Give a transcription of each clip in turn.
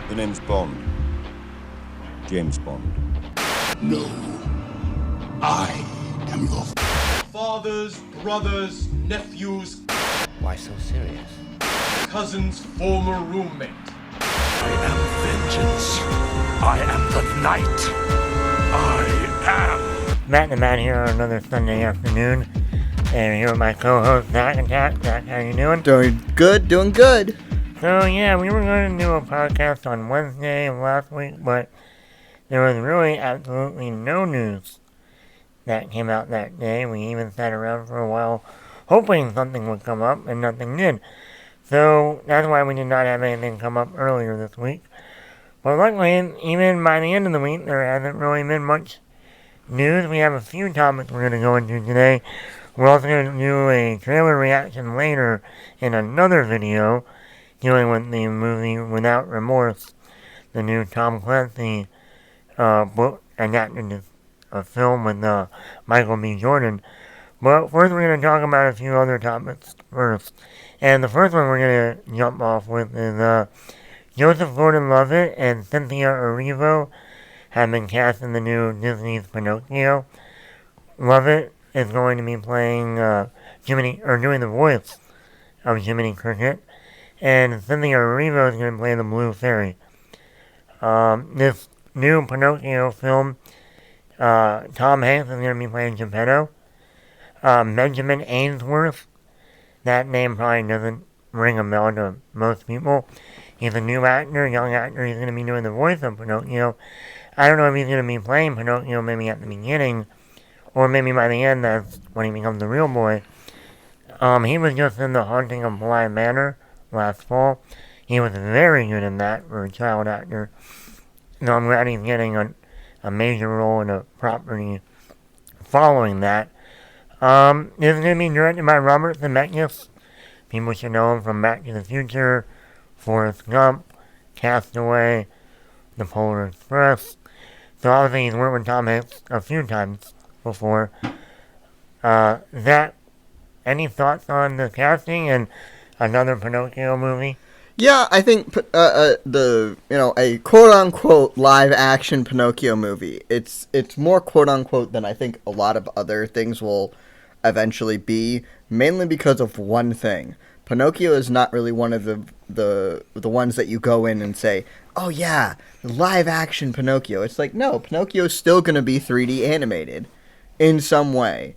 The name's Bond. James Bond. No. I am your fathers, brothers, nephews. Why so serious? Cousin's former roommate. I am vengeance. I am the night. I am. Matt and Matt here on another Sunday afternoon. And here with my co-host, Zach and Zach. Zach, how you doing? Doing good. So, yeah, we were going to do a podcast on Wednesday of last week, but there was really absolutely no news that came out that day. We even sat around for a while hoping something would come up, and nothing did. So, that's why we did not have anything come up earlier this week. But luckily, even by the end of the week, there hasn't really been much news. We have a few topics we're going to go into today. We're also going to do a trailer reaction later in another video dealing with the movie Without Remorse, the new Tom Clancy book adapted a film with Michael B. Jordan. But first we're going to talk about a few other topics first. And the first one we're going to jump off with is Joseph Gordon-Levitt and Cynthia Erivo have been cast in the new Disney's Pinocchio. Levitt is going to be playing doing the voice of Jiminy Cricket. And Cynthia Erivo is going to play the Blue Fairy. This new Pinocchio film, Tom Hanks is going to be playing Geppetto. Benjamin Ainsworth, that name probably doesn't ring a bell to most people. He's a new actor, young actor. He's going to be doing the voice of Pinocchio. I don't know if he's going to be playing Pinocchio maybe at the beginning, or maybe by the end, that's when he becomes the real boy. He was just in The Haunting of Bly Manor last fall. He was very good in that for a child actor. So I'm glad he's getting a major role in a property following that. This is going to be directed by Robert Zemeckis. People should know him from Back to the Future, Forrest Gump, Castaway, The Polar Express. So obviously he's worked with Tom Hanks a few times before. Zach, any thoughts on the casting and another Pinocchio movie? Yeah, I think a quote unquote live action Pinocchio movie. It's more quote unquote than I think a lot of other things will eventually be, mainly because of one thing. Pinocchio is not really one of the ones that you go in and say, "Oh yeah, live action Pinocchio." It's like, no, Pinocchio's still going to be 3D animated in some way.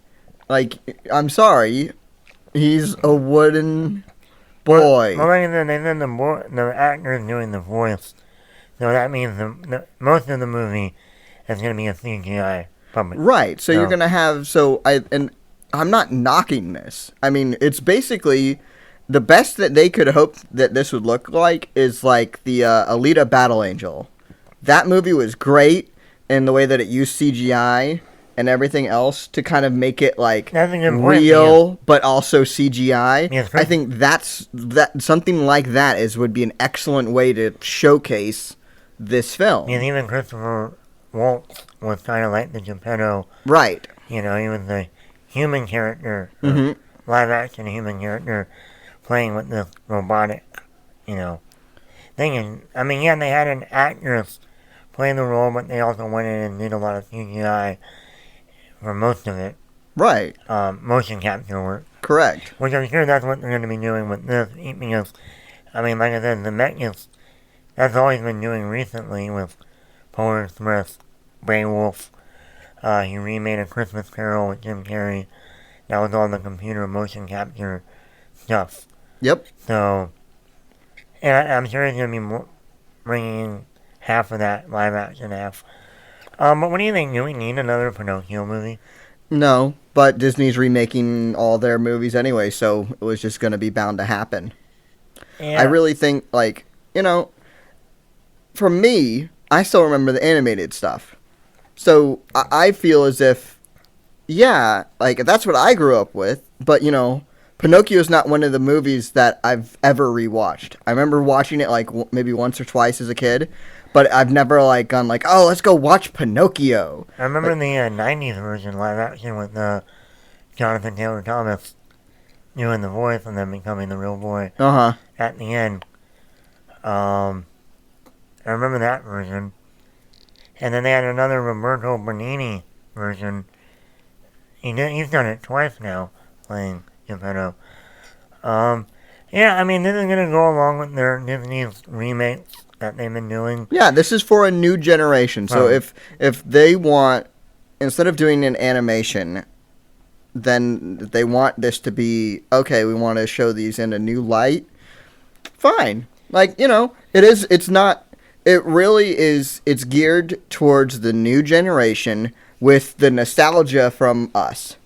Like, I'm sorry, he's a wooden boy. Well, like I said, they said the actor is doing the voice, so that means most of the movie is going to be a CGI puppet. Right, so you're going to have, I'm not knocking this. I mean, it's basically, the best that they could hope that this would look like is like the Alita Battle Angel. That movie was great in the way that it used CGI and everything else to kind of make it like real, but also CGI. Yes, I think that something like that would be an excellent way to showcase this film. And even Christopher Waltz was kind of like the Geppetto. Right. You know, he was the human character, mm-hmm. live action human character, playing with this robotic, thing. And, I mean, yeah, they had an actress play the role, but they also went in and did a lot of CGI for most of it. Right. Motion capture work. Correct. Which I'm sure that's what they're going to be doing with this, because, I mean, like I said, Zemeckis, that's all he's been doing recently with Polar Express, Beowulf. He remade A Christmas Carol with Jim Carrey. That was all the computer motion capture stuff. Yep. So, and I'm sure he's going to be bringing half of that live action half. But what do you think? Do we need another Pinocchio movie? No, but Disney's remaking all their movies anyway, so it was just going to be bound to happen. Yeah. I really think, for me, I still remember the animated stuff. So I feel as if, that's what I grew up with, but, Pinocchio is not one of the movies that I've ever rewatched. I remember watching it, maybe once or twice as a kid, but I've never, gone, oh, let's go watch Pinocchio. I remember the 90s version live action with Jonathan Taylor Thomas doing the voice and then becoming the real boy at the end. I I remember that version. And then they had another Roberto Benigni version. He's done it twice now, playing Geppetto. Yeah, I mean, this is going to go along with their Disney's remakes that they've been doing. Yeah, this is for a new generation. So if they want, instead of doing an animation, then they want this to be, okay, we want to show these in a new light, fine. Like, it really is, it's geared towards the new generation with the nostalgia from us.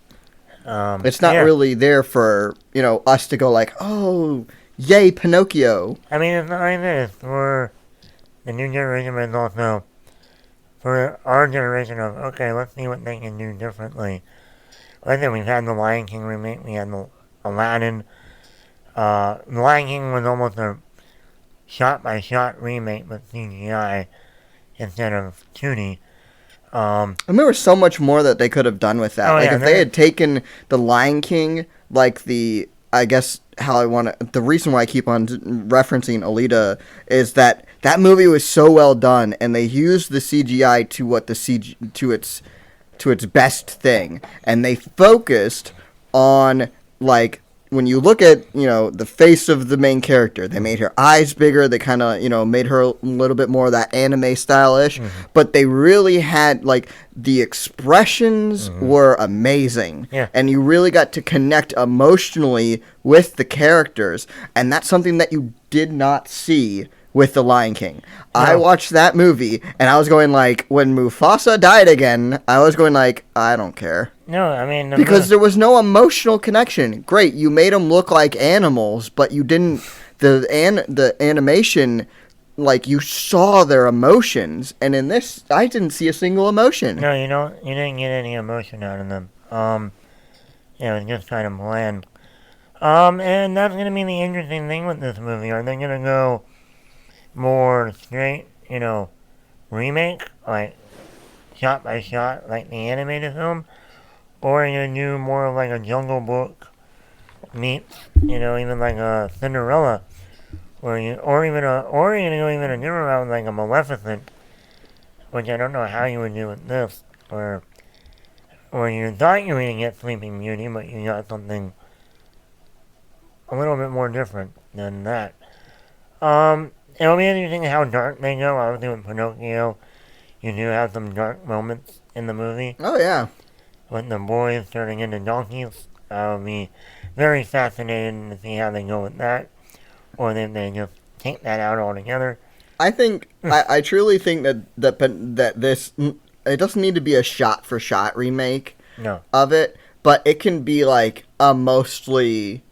It's not really there for, us to go like, oh, yay, Pinocchio. I mean, it's not like this. For the new generation, but it's also for our generation of, okay, let's see what they can do differently. Like I said, we've had the Lion King remake, we had the Aladdin. The Lion King was almost a shot-by-shot remake with CGI instead of 2D. And there was so much more that they could have done with that. If they had taken the Lion King, the reason why I keep on referencing Alita is that movie was so well done, and they used the CGI to its best thing, and they focused on when you look at, the face of the main character, they made her eyes bigger, they kind of, made her a little bit more of that anime stylish, but they really had, the expressions were amazing, and you really got to connect emotionally with the characters, and that's something that you did not see with The Lion King. No. I watched that movie, and I was going when Mufasa died again, I was going I don't care. No, I mean... Because there was no emotional connection. Great, you made them look like animals, but you didn't... The animation, you saw their emotions, and in this, I didn't see a single emotion. No, you didn't get any emotion out of them. It was just kind of bland. And that's going to be the interesting thing with this movie. Are they going to go more straight, remake, shot by shot, like the animated film? Or you do more of a Jungle Book meets, even like a Cinderella, or you're gonna go even a different route like a Maleficent, which I don't know how you would do with this, or you thought you were gonna get Sleeping Beauty, but you got something a little bit more different than that. It'll be interesting how dark they go. Obviously with Pinocchio, you do have some dark moments in the movie. Oh yeah. With the boys turning into donkeys. I'll be very fascinated to see how they go with that. Or if they just take that out altogether. I think, I truly think that this, it doesn't need to be a shot-for-shot remake of it, but it can be a mostly,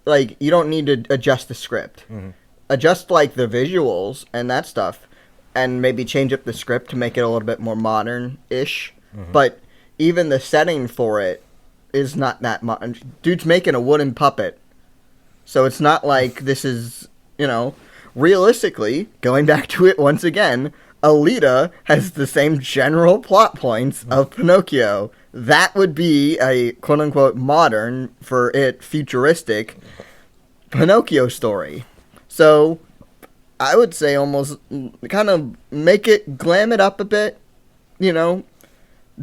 you don't need to adjust the script. Mm-hmm. Adjust the visuals and that stuff, and maybe change up the script to make it a little bit more modern-ish, but even the setting for it is not that much. Dude's making a wooden puppet. So it's not like this is, realistically, going back to it once again, Alita has the same general plot points of Pinocchio. That would be a quote-unquote modern, for it, futuristic Pinocchio story. So I would say almost kind of glam it up a bit,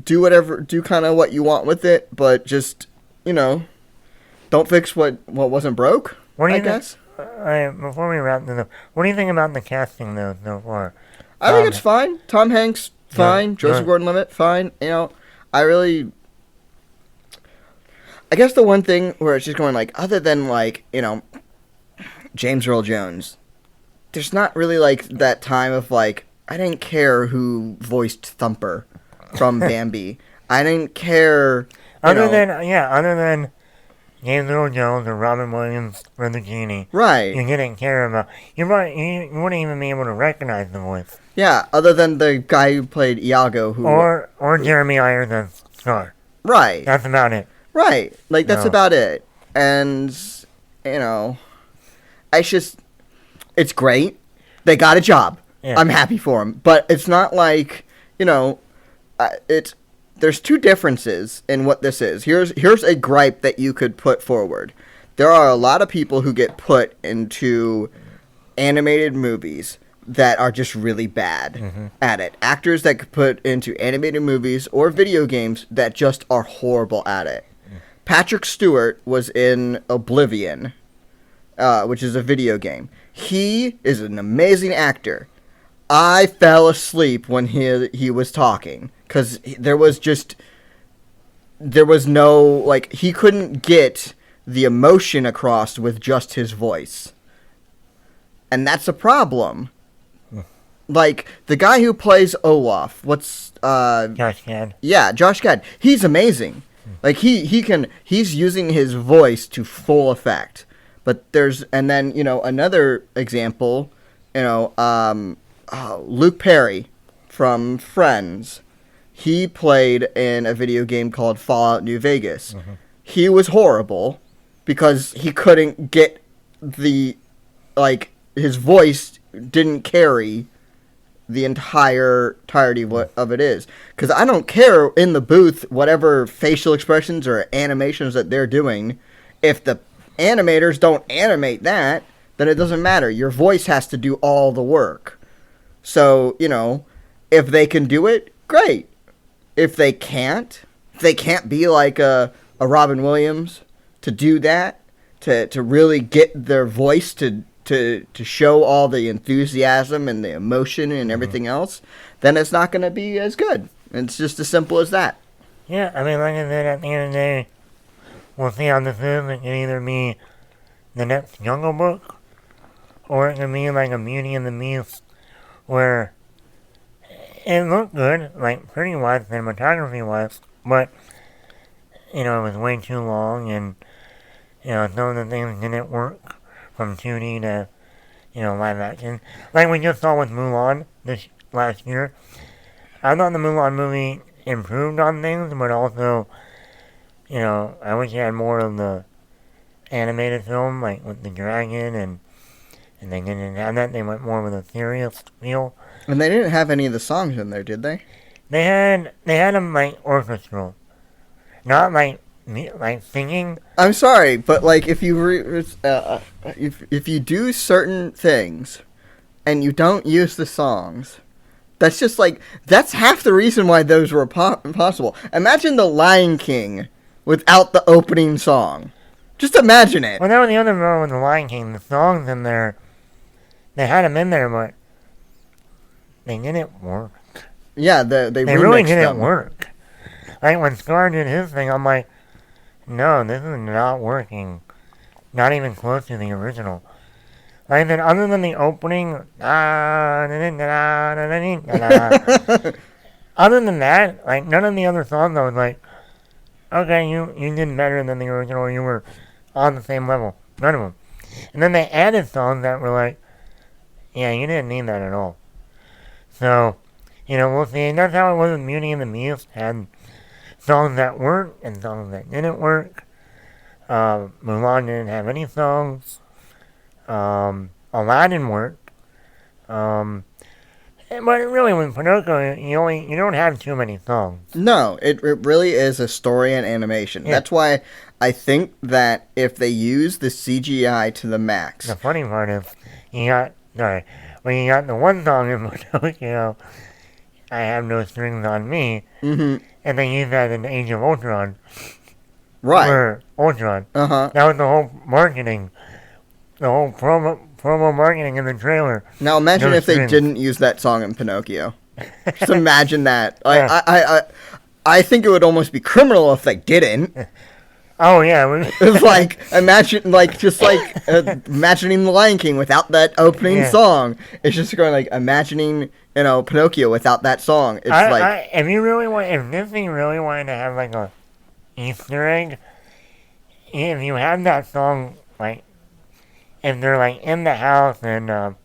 do kind of what you want with it, but just, don't fix what wasn't broke, I guess. Before we wrap this up, what do you think about the casting, though, so far? I think it's fine. Tom Hanks, fine. Joseph Gordon-Levitt, fine. I guess the one thing where it's just going, other than, James Earl Jones, there's not really, that time of, I didn't care who voiced Thumper from Bambi. I didn't care. Other than James Earl Jones or Robin Williams for the genie. Right. You didn't care about. You wouldn't even be able to recognize the voice. Yeah, other than the guy who played Iago, or Jeremy Irons as Scar. Right. That's about it. Right. That's about it. And it's great. They got a job. Yeah. I'm happy for them. But it's not there's two differences in what this is. Here's a gripe that you could put forward. There are a lot of people who get put into animated movies that are just really bad at it. Actors that could put into animated movies or video games that just are horrible at it. Patrick Stewart was in Oblivion, which is a video game. He is an amazing actor. I fell asleep when he was talking because there was no, like, he couldn't get the emotion across with just his voice. And that's a problem. Like, the guy who plays Olaf, Josh Gad. Yeah, Josh Gad. He's amazing. Like, he's using his voice to full effect. But and then, another example, Luke Perry from Friends. He played in a video game called Fallout New Vegas. He was horrible because he couldn't get his voice didn't carry the entirety of it is. Because I don't care in the booth whatever facial expressions or animations that they're doing. If the animators don't animate that, then it doesn't matter. Your voice has to do all the work. So, if they can do it, great. If they can't be like a Robin Williams to do that, to really get their voice to show all the enthusiasm and the emotion and everything else, then it's not going to be as good. It's just as simple as that. Yeah, I mean, like I said, at the end of the day, we'll see how this is. It can either be the next Jungle Book, or it can be like a Beauty and the Beast, where it looked good, like pretty-wise, cinematography-wise, but, it was way too long, and, some of the things didn't work from 2D to, live action. Like we just saw with Mulan last year. I thought the Mulan movie improved on things, but also, I wish it had more of the animated film, like with the dragon, and they didn't have that. They went more with a serious feel. And they didn't have any of the songs in there, did they? They had them like orchestral, not like singing. I'm sorry, but like if you if you do certain things and you don't use the songs, that's just that's half the reason why those were possible. Imagine The Lion King without the opening song. Just imagine it. Well, that was the other problem with The Lion King. The songs in there, they had them in there, but they didn't work. Yeah, they really didn't them. work. Like when Scar did his thing, I'm like, no, this is not working. Not even close to the original. Like then, other than the opening, other than that, like none of the other songs, I was like, okay, you did better than the original. You were on the same level. None of them. And then they added songs that were like, yeah, you didn't need that at all. So, we'll see. And that's how it was with Beauty and the Beast. Had songs that worked and songs that didn't work. Mulan didn't have any songs. Aladdin worked. But really, with Pinocchio, you don't have too many songs. No, it really is a story and animation. Yeah. That's why I think that if they use the CGI to the max. The funny part is, you got the one song in Pinocchio, I Have No Strings on Me, and they use that in Age of Ultron. Right. For Ultron. Uh-huh. That was the whole marketing, the whole promo marketing in the trailer. Now imagine if they didn't use that song in Pinocchio. Just imagine that. I think it would almost be criminal if they didn't. Oh yeah. It's like imagining The Lion King without that opening song. It's just going imagining Pinocchio without that song. It's if Disney really wanted to have like a Easter egg, if you have that song if they're in the house and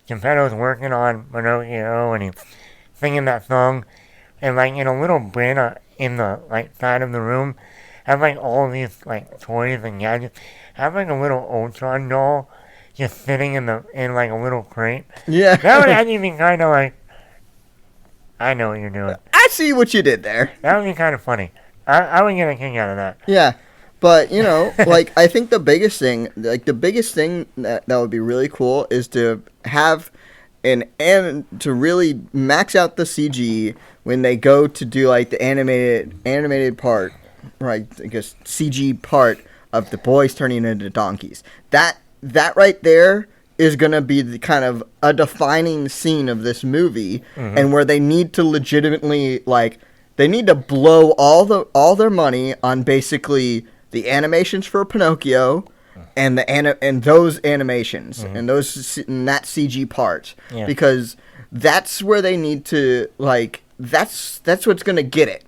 Geppetto's working on Pinocchio and he's singing that song, and in a little bin in the side of the room, have all these toys and gadgets, have a little Ultron doll just sitting in a little crate. Yeah. That would actually be kind of I know what you're doing. I see what you did there. That would be kind of funny. I would get a kick out of that. Yeah. But, I think the biggest thing that would be really cool is to have and to really max out the CG when they go to do like the animated part, right? I guess CG part of the boys turning into donkeys. That right there is gonna be the kind of a defining scene of this movie, and where they need to legitimately like they need to blow all their money on basically the animations for Pinocchio. And those animations and that CG part, because that's where they need to like. That's what's gonna get it.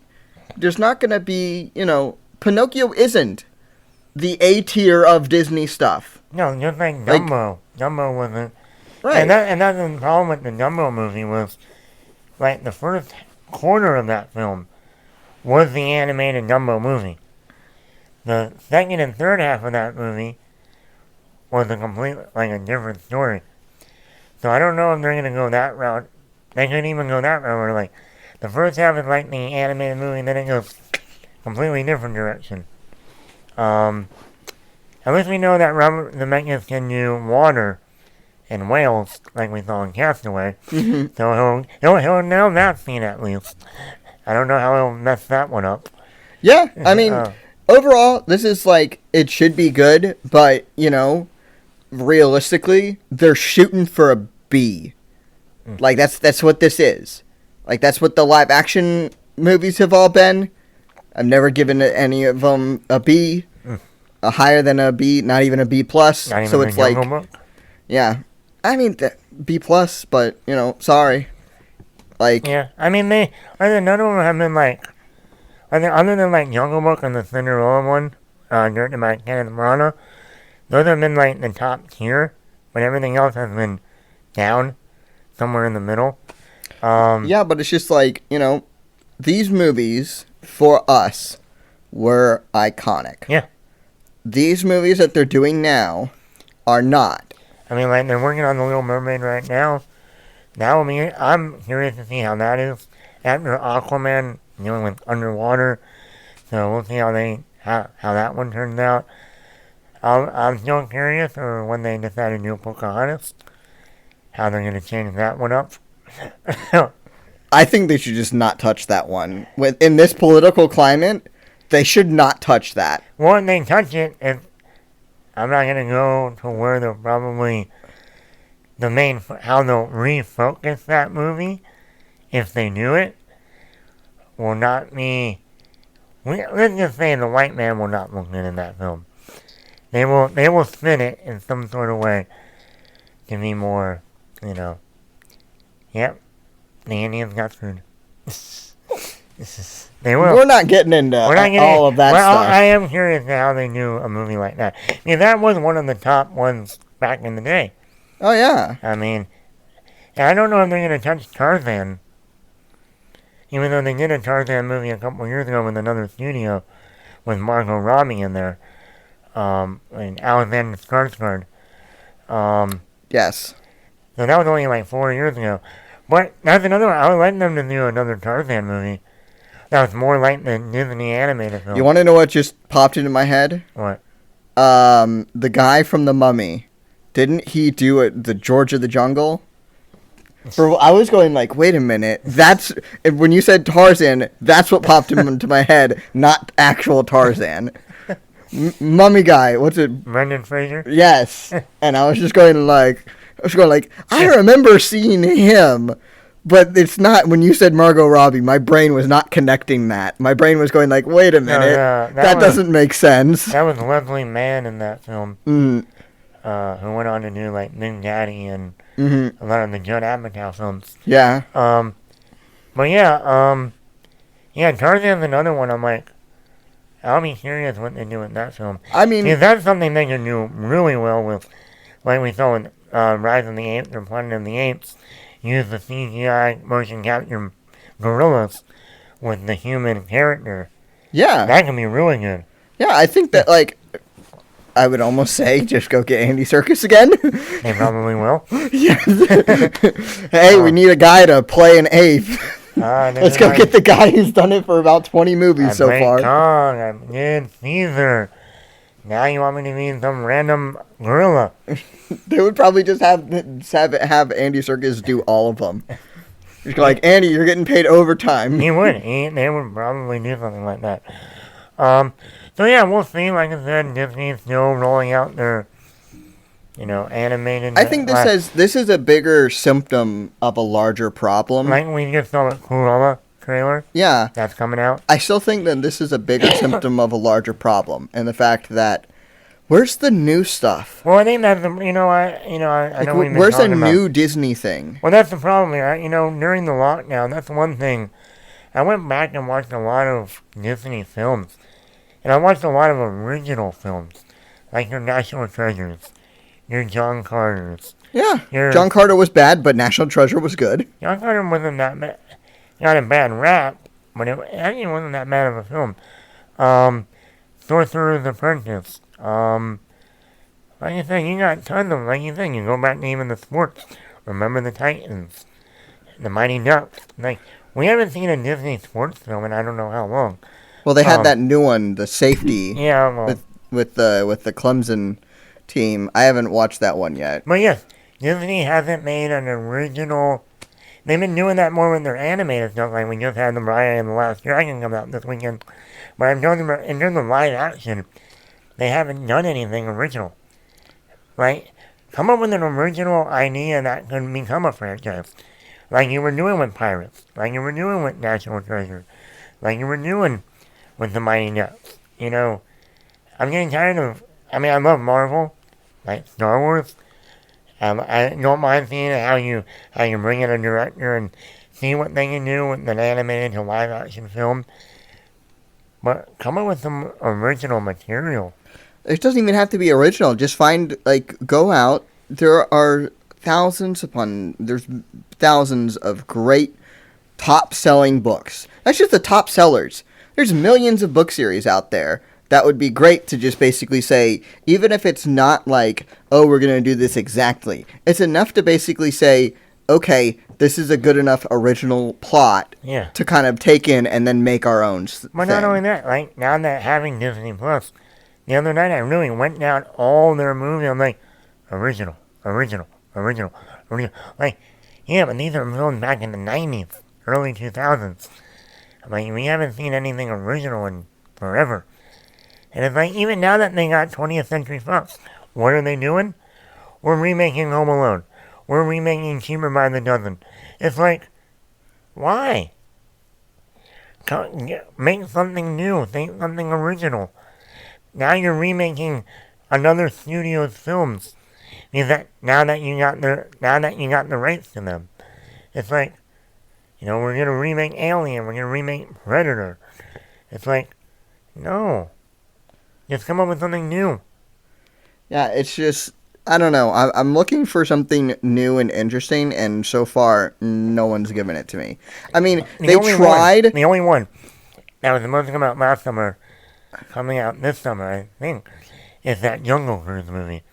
There's not gonna be Pinocchio isn't the A tier of Disney stuff. No, just like Dumbo. Dumbo wasn't. Right. And that's the problem with the Dumbo movie was, like the first quarter of that film was the animated Dumbo movie. The second and third half of that movie was a different story. So I don't know if they're going to go that route. They could even go that route where, like, the first half is like the animated movie, and then it goes completely different direction. At least we know that Robert Zemeckis can do water and whales, like we saw in Castaway. So he'll nail that scene at least. I don't know how he'll mess that one up. Yeah, I mean, overall, this is like, it should be good, but, realistically, they're shooting for a B. Like, that's what this is. Like, that's what the live action movies have all been. I've never given any of them a B. A higher than a B, not even a B plus. So it's like, yeah. I mean, B plus, but, sorry. Like, yeah, I mean, none of them have been like, other than like Jungle Book and the Cinderella one, directed by Kenneth Branagh, those have been like the top tier, but everything else has been down, somewhere in the middle. Yeah, but it's just like, these movies, for us, were iconic. Yeah. These movies that they're doing now are not. I mean, like, they're working on The Little Mermaid right now. I'm curious to see how that is after Aquaman dealing with underwater. So we'll see how that one turns out. I'm still curious, or when they decide to do Pocahontas, how they're going to change that one up. I think they should just not touch that one. In this political climate, they should not touch that. Well, if they touch it, I'm not going to go to where they'll probably... how they'll refocus that movie, if they do it, will not be... Let's just say the white man will not look good in that film. They will spin it in some sort of way to be more, yep, the Indians got screwed. They will. We're not getting into all of that stuff. I am curious to how they do a movie like that. I mean, that was one of the top ones back in the day. Oh, yeah. I mean, I don't know if they're going to touch Tarzan. Even though they did a Tarzan movie a couple years ago with another studio with Margot Robbie in there. And Alexander Skarsgård. Yes. So that was only like 4 years ago. But that's another one. I would like them to do another Tarzan movie. That was more like the Disney animated film. You want to know what just popped into my head? What? The guy from The Mummy. Didn't he do the George of the Jungle? I was going like, wait a minute. When you said Tarzan, that's what popped into my head, not actual Tarzan. Mummy guy, what's it? Brendan Fraser? Yes. And I was just going like, I remember seeing him, but it's not, when you said Margot Robbie, my brain was not connecting that. My brain was going like, wait a minute, that doesn't make sense. That was Leslie Mann in that film, who went on to do like Big Daddy and a lot of the Judd Apatow films. Yeah. But yeah, Tarzan's another one. I'm like, I'll be curious what they do with that film. I mean, because that's something they can do really well with, like we saw in Rise of the Apes or Planet of the Apes. Use the CGI motion capture gorillas with the human character. Yeah. That can be really good. Yeah, I think that, like, I would almost say just go get Andy Serkis again. They probably will. Yes. Hey, we need a guy to play an ape. Let's go get the guy who's done it for about 20 movies so far. Kong, I did Caesar. Now you want me to be some random gorilla. They would probably just have Andy Serkis do all of them. Just go like, Andy, you're getting paid overtime. He would. They would probably do something like that. So yeah, we'll see. Like I said, Disney's still rolling out their, animated. I think this is a bigger symptom of a larger problem. Like we just saw the Cruella trailer. Yeah. That's coming out. I still think that this is a bigger symptom of a larger problem, and the fact that where's the new stuff? Well, I think that's I know we've been where's a talking new about, Disney thing? Well, that's the problem here. During the lockdown, that's one thing. I went back and watched a lot of Disney films, and I watched a lot of original films, like your National Treasures, your John Carters. Yeah, John Carter was bad, but National Treasure was good. John Carter wasn't that bad. Not a bad rap, but it actually wasn't that bad of a film. Sorcerer's Apprentice. Like I said, you got tons of, like you said, you go back to even the sports. Remember the Titans, the Mighty Ducks. Like, we haven't seen a Disney sports film in I don't know how long. Well, they had that new one, the safety. Yeah, well, with the Clemson team. I haven't watched that one yet. But yes, Disney hasn't made an original. They've been doing that more with their animated stuff. Like we just had the Raya and the Last Dragon come out this weekend. But I'm talking about in terms of live action, they haven't done anything original. Right? Come up with an original idea that could become a franchise. Like you were doing with Pirates. Like you were doing with National Treasure. Like you were doing with the Mighty Ducks. I'm getting tired of... I love Marvel. Like Star Wars. I don't mind seeing how you bring in a director and see what they can do with an animated to live action film. But come up with some original material. It doesn't even have to be original. Just go out. There's thousands of great top-selling books. That's just the top sellers. There's millions of book series out there that would be great to just basically say, even if it's not like, oh, we're going to do this exactly. It's enough to basically say, okay, this is a good enough original plot to kind of take in and then make our own thing. But not only that, like, now that having Disney Plus, the other night I really went down all their movies. I'm like, original. Like, yeah, but these are filmed back in the 90s, early 2000s. I'm like, we haven't seen anything original in forever. And it's like, even now that they got 20th Century Fox, what are they doing? We're remaking Home Alone. We're remaking Cheaper by the Dozen. It's like, why? Make something new. Think something original. Now you're remaking another studio's films. Because now that you got the rights to them. It's like, we're gonna remake Alien, we're gonna remake Predator. It's like, no. Just come up with something new. Yeah, it's just, I don't know. I'm looking for something new and interesting, and so far, no one's given it to me. They tried. The only one that was supposed to come out last summer, coming out this summer, I think, is that Jungle Cruise movie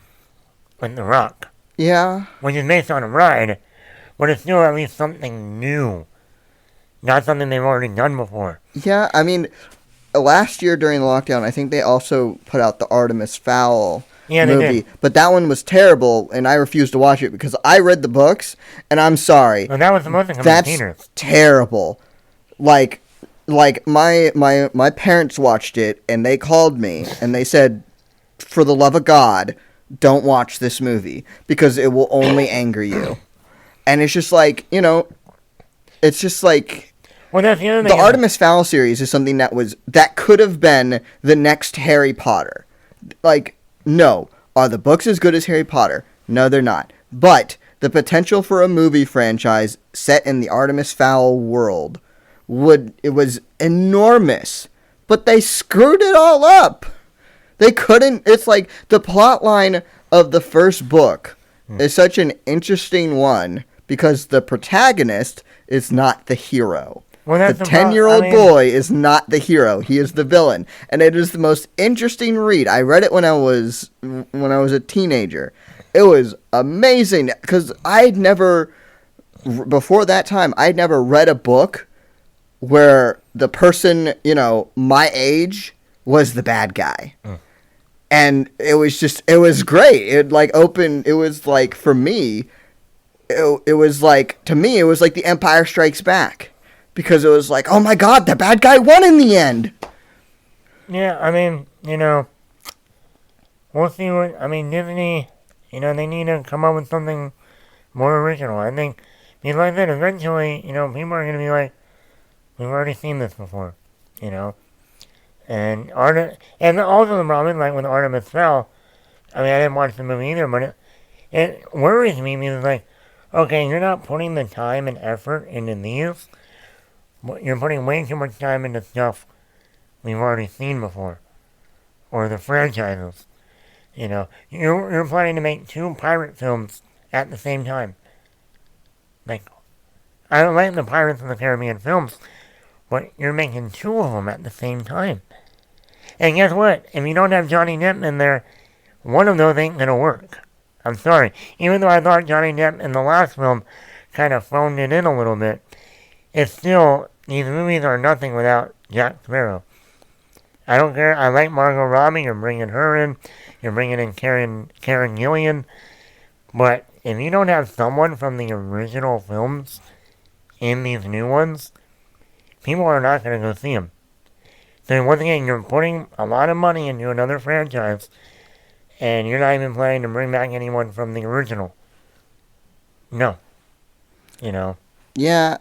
with The Rock. Yeah. Which is based on a ride, but it's still at least something new. Not something they've already done before. Yeah, last year during the lockdown, I think they also put out the Artemis Fowl movie. They did. But that one was terrible, and I refused to watch it because I read the books, and I'm sorry. Well, that was supposed to come That's in theaters. Terrible. Like my parents watched it, and they called me, and they said, for the love of God, don't watch this movie, because it will only anger you. And it's just like, it's just like... Well, that's the other thing. The Artemis Fowl series is something that could have been the next Harry Potter. Like, no. Are the books as good as Harry Potter? No, they're not. But the potential for a movie franchise set in the Artemis Fowl world was enormous. But they screwed it all up. They couldn't. It's like the plot line of the first book is such an interesting one because the protagonist is not the hero. Well, the 10-year-old boy is not the hero. He is the villain. And it is the most interesting read. I read it when I was a teenager. It was amazing because before that time, I'd never read a book where the person, my age was the bad guy. And it was great. It like opened. It was like for me, it was like to me, it was like The Empire Strikes Back, because it was like, oh my God, the bad guy won in the end. Yeah, I mean, we'll see what, Disney, they need to come up with something more original. I think, because like I said, eventually, people are going to be like, we've already seen this before, And and also the problem, like with Artemis Fowl, I didn't watch the movie either, but it worries me because, like, okay, you're not putting the time and effort into these, but you're putting way too much time into stuff we've already seen before, or the franchises. You're planning to make 2 pirate films at the same time. Like, I don't like the Pirates of the Caribbean films, but you're making 2 of them at the same time. And guess what? If you don't have Johnny Depp in there, one of those ain't gonna work. I'm sorry. Even though I thought Johnny Depp in the last film kind of phoned it in a little bit, it's still, these movies are nothing without Jack Sparrow. I don't care. I like Margot Robbie. You're bringing her in. You're bringing in Karen Gillian. But if you don't have someone from the original films in these new ones, people are not going to go see them. So once again, you're putting a lot of money into another franchise, and you're not even planning to bring back anyone from the original. No. Yeah,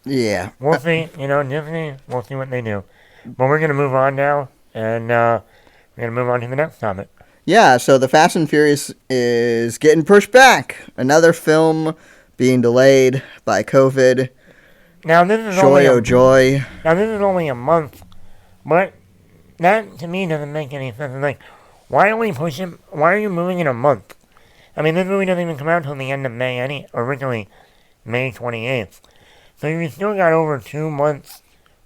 yeah. We'll see. Disney, we'll see what they do. But we're going to move on now, and we're going to move on to the next topic. Yeah, so the Fast and Furious is getting pushed back. Another film being delayed by COVID. Now this is joy. Now this is only a month, but that to me doesn't make any sense. It's like, why are you moving in a month? This movie doesn't even come out until the end of May, originally May 28th. So you still got over 2 months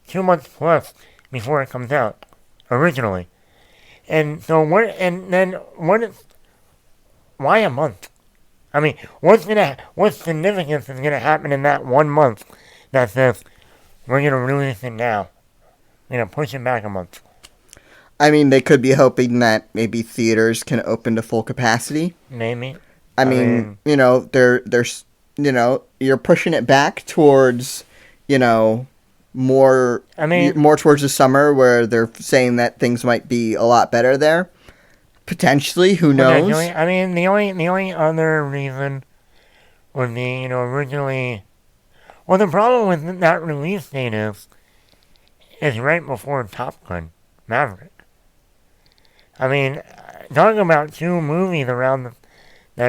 plus before it comes out, originally. And so why a month? What significance is gonna happen in that 1 month that says, we're gonna release it now? We're gonna push it back a month. They could be hoping that maybe theaters can open to full capacity. Maybe. You're pushing it back towards, more towards the summer, where they're saying that things might be a lot better there. Potentially, who knows? The only other reason would be, originally. Well, the problem with that release date is right before Top Gun Maverick. Talking about 2 movies that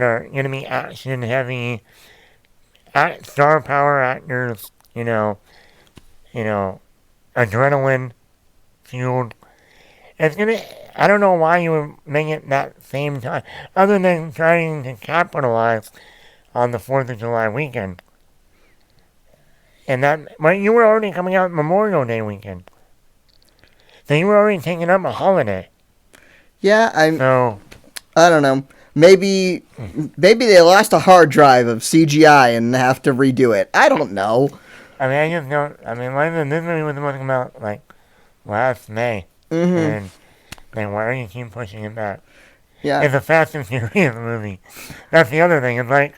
are going to be action heavy, star power actors, adrenaline fueled. I don't know why you would make it that same time, other than trying to capitalize on the 4th of July weekend. But you were already coming out Memorial Day weekend. So you were already taking up a holiday. Yeah, I don't know. Maybe they lost a hard drive of CGI and have to redo it. I don't know. I just don't. This movie was supposed to come out last May. Mm-hmm. And then why do you keep pushing it back? Yeah. It's a Fast and Furious movie. That's the other thing. It's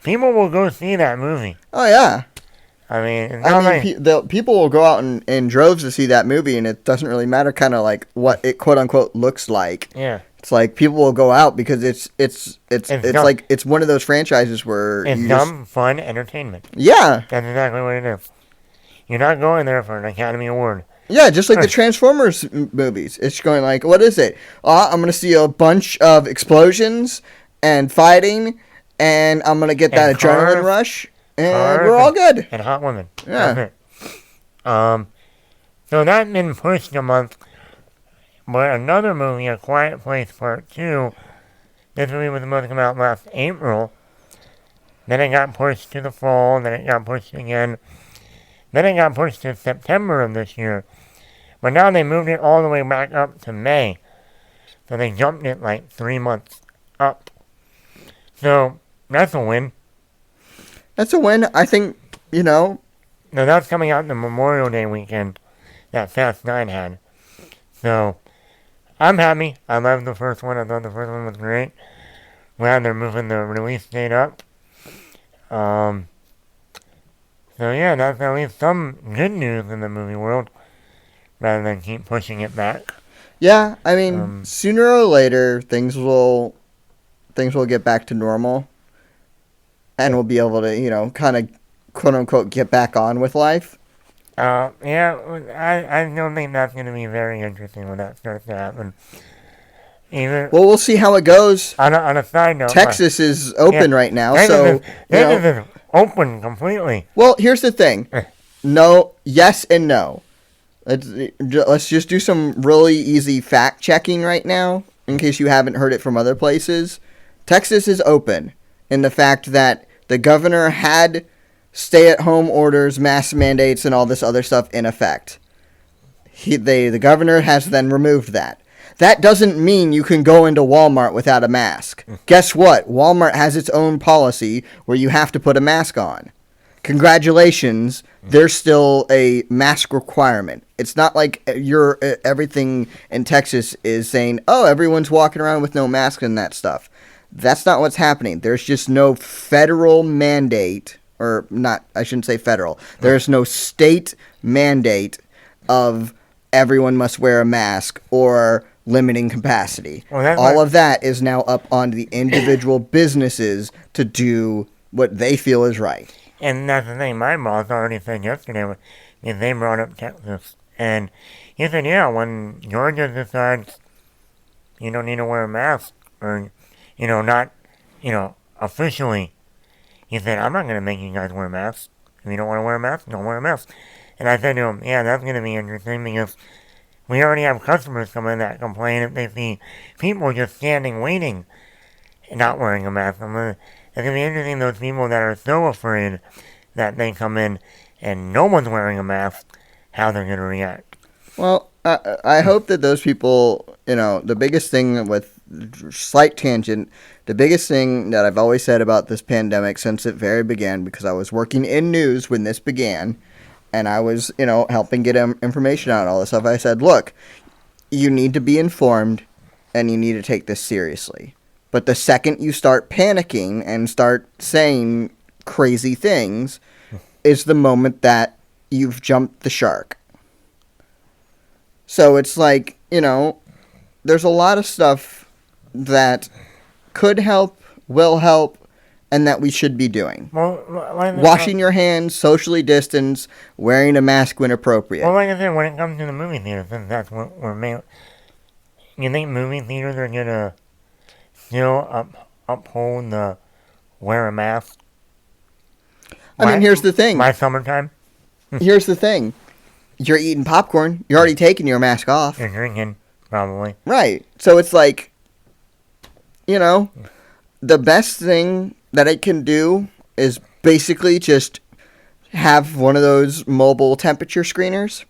people will go see that movie. Oh yeah. People will go out in droves to see that movie, and it doesn't really matter kind of what it quote unquote looks like. Yeah. It's people will go out because it's it's one of those franchises where it's dumb, fun entertainment. Yeah. That's exactly what it is. You're not going there for an Academy Award. Yeah, just like the Transformers movies. It's going what is it? I'm going to see a bunch of explosions and fighting, and I'm going to get that adrenaline rush. And we're all good. And hot women. Yeah. So that's been pushed a month. But another movie, A Quiet Place Part 2, this movie was supposed to come out last April. Then it got pushed to the fall. Then it got pushed again. Then it got pushed to September of this year. But now they moved it all the way back up to May. So they jumped it 3 months up. So that's a win. That's a win. I think, Now that's coming out the Memorial Day weekend that Fast 9 had. So, I'm happy. I loved the first one. I thought the first one was great. Glad they're moving the release date up. So yeah, that's at least some good news in the movie world, rather than keep pushing it back. Yeah, I mean, sooner or later things will get back to normal, and we'll be able to, kind of, quote unquote, get back on with life. Yeah, I don't think that's going to be very interesting when that starts to happen. Well, we'll see how it goes. On a side note, Texas is open right now, Texas is open completely. Well, here's the thing. No, yes and no. Let's just do some really easy fact checking right now, in case you haven't heard it from other places. Texas is open in the fact that the governor had stay-at-home orders, mask mandates, and all this other stuff in effect. The governor has then removed that. That doesn't mean you can go into Walmart without a mask. Guess what? Walmart has its own policy where you have to put a mask on. Congratulations, there's still a mask requirement. It's not like everything in Texas is saying, oh, everyone's walking around with no mask and that stuff. That's not what's happening. There's just no federal mandate, or not, I shouldn't say federal. There's no state mandate of everyone must wear a mask or limiting capacity. All of that is now up on the individual businesses to do what they feel is right. And that's the thing, my boss already said yesterday, is they brought up Texas. And he said, yeah, when Georgia decides you don't need to wear a mask, or, not, officially, he said, I'm not going to make you guys wear masks. If you don't want to wear a mask, don't wear a mask. And I said to him, yeah, that's going to be interesting, because we already have customers come in that complain if they see people just standing waiting and not wearing a mask. It's going to be interesting, those people that are so afraid that they come in and no one's wearing a mask, how they're going to react. Well, I hope that those people, the biggest thing with, slight tangent, the biggest thing that I've always said about this pandemic since it very began, because I was working in news when this began, and I was, helping get information out and all this stuff, I said, look, you need to be informed, and you need to take this seriously. But the second you start panicking and start saying crazy things is the moment that you've jumped the shark. So it's like, there's a lot of stuff that could help, will help, and that we should be doing. Washing your hands, socially distanced, wearing a mask when appropriate. Well, like I said, when it comes to the movie theaters, that's what we're made. You think movie theaters are going to still uphold the wear a mask? I mean, here's the thing. By summertime? Here's the thing. You're eating popcorn. You're already taking your mask off. You're drinking, probably. Right. So it's like, the best thing that it can do is basically just have one of those mobile temperature screeners.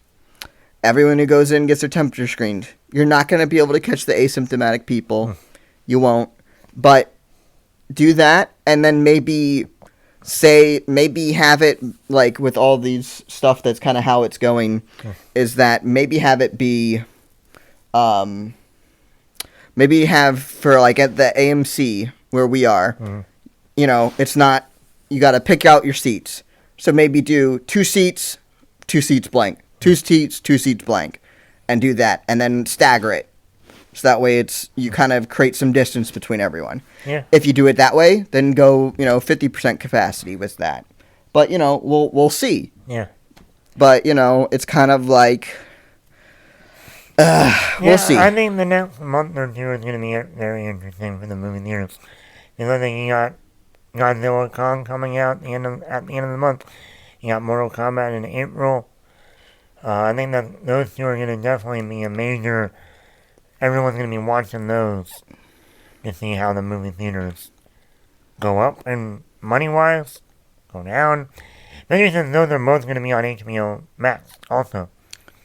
Everyone who goes in gets their temperature screened. You're not going to be able to catch the asymptomatic people. You won't. But do that, and then maybe have it, like with all these stuff, that's kind of how it's going, is that maybe have it be, maybe have for like at the AMC where we are, it's not, you got to pick out your seats. So maybe do 2 seats blank, 2 seats blank, and do that, and then stagger it. So that way you kind of create some distance between everyone. Yeah. If you do it that way, then go, 50% capacity with that. But, we'll see. Yeah. But, it's kind of like, we'll see. I think the next month or two is going to be very interesting for the movie theaters. Because you got Godzilla Kong coming out at the end of the month. You got Mortal Kombat in April. I think that those two are going to definitely be a major. Everyone's going to be watching those to see how the movie theaters go up, and money-wise, go down. Maybe since those are both going to be on HBO Max also.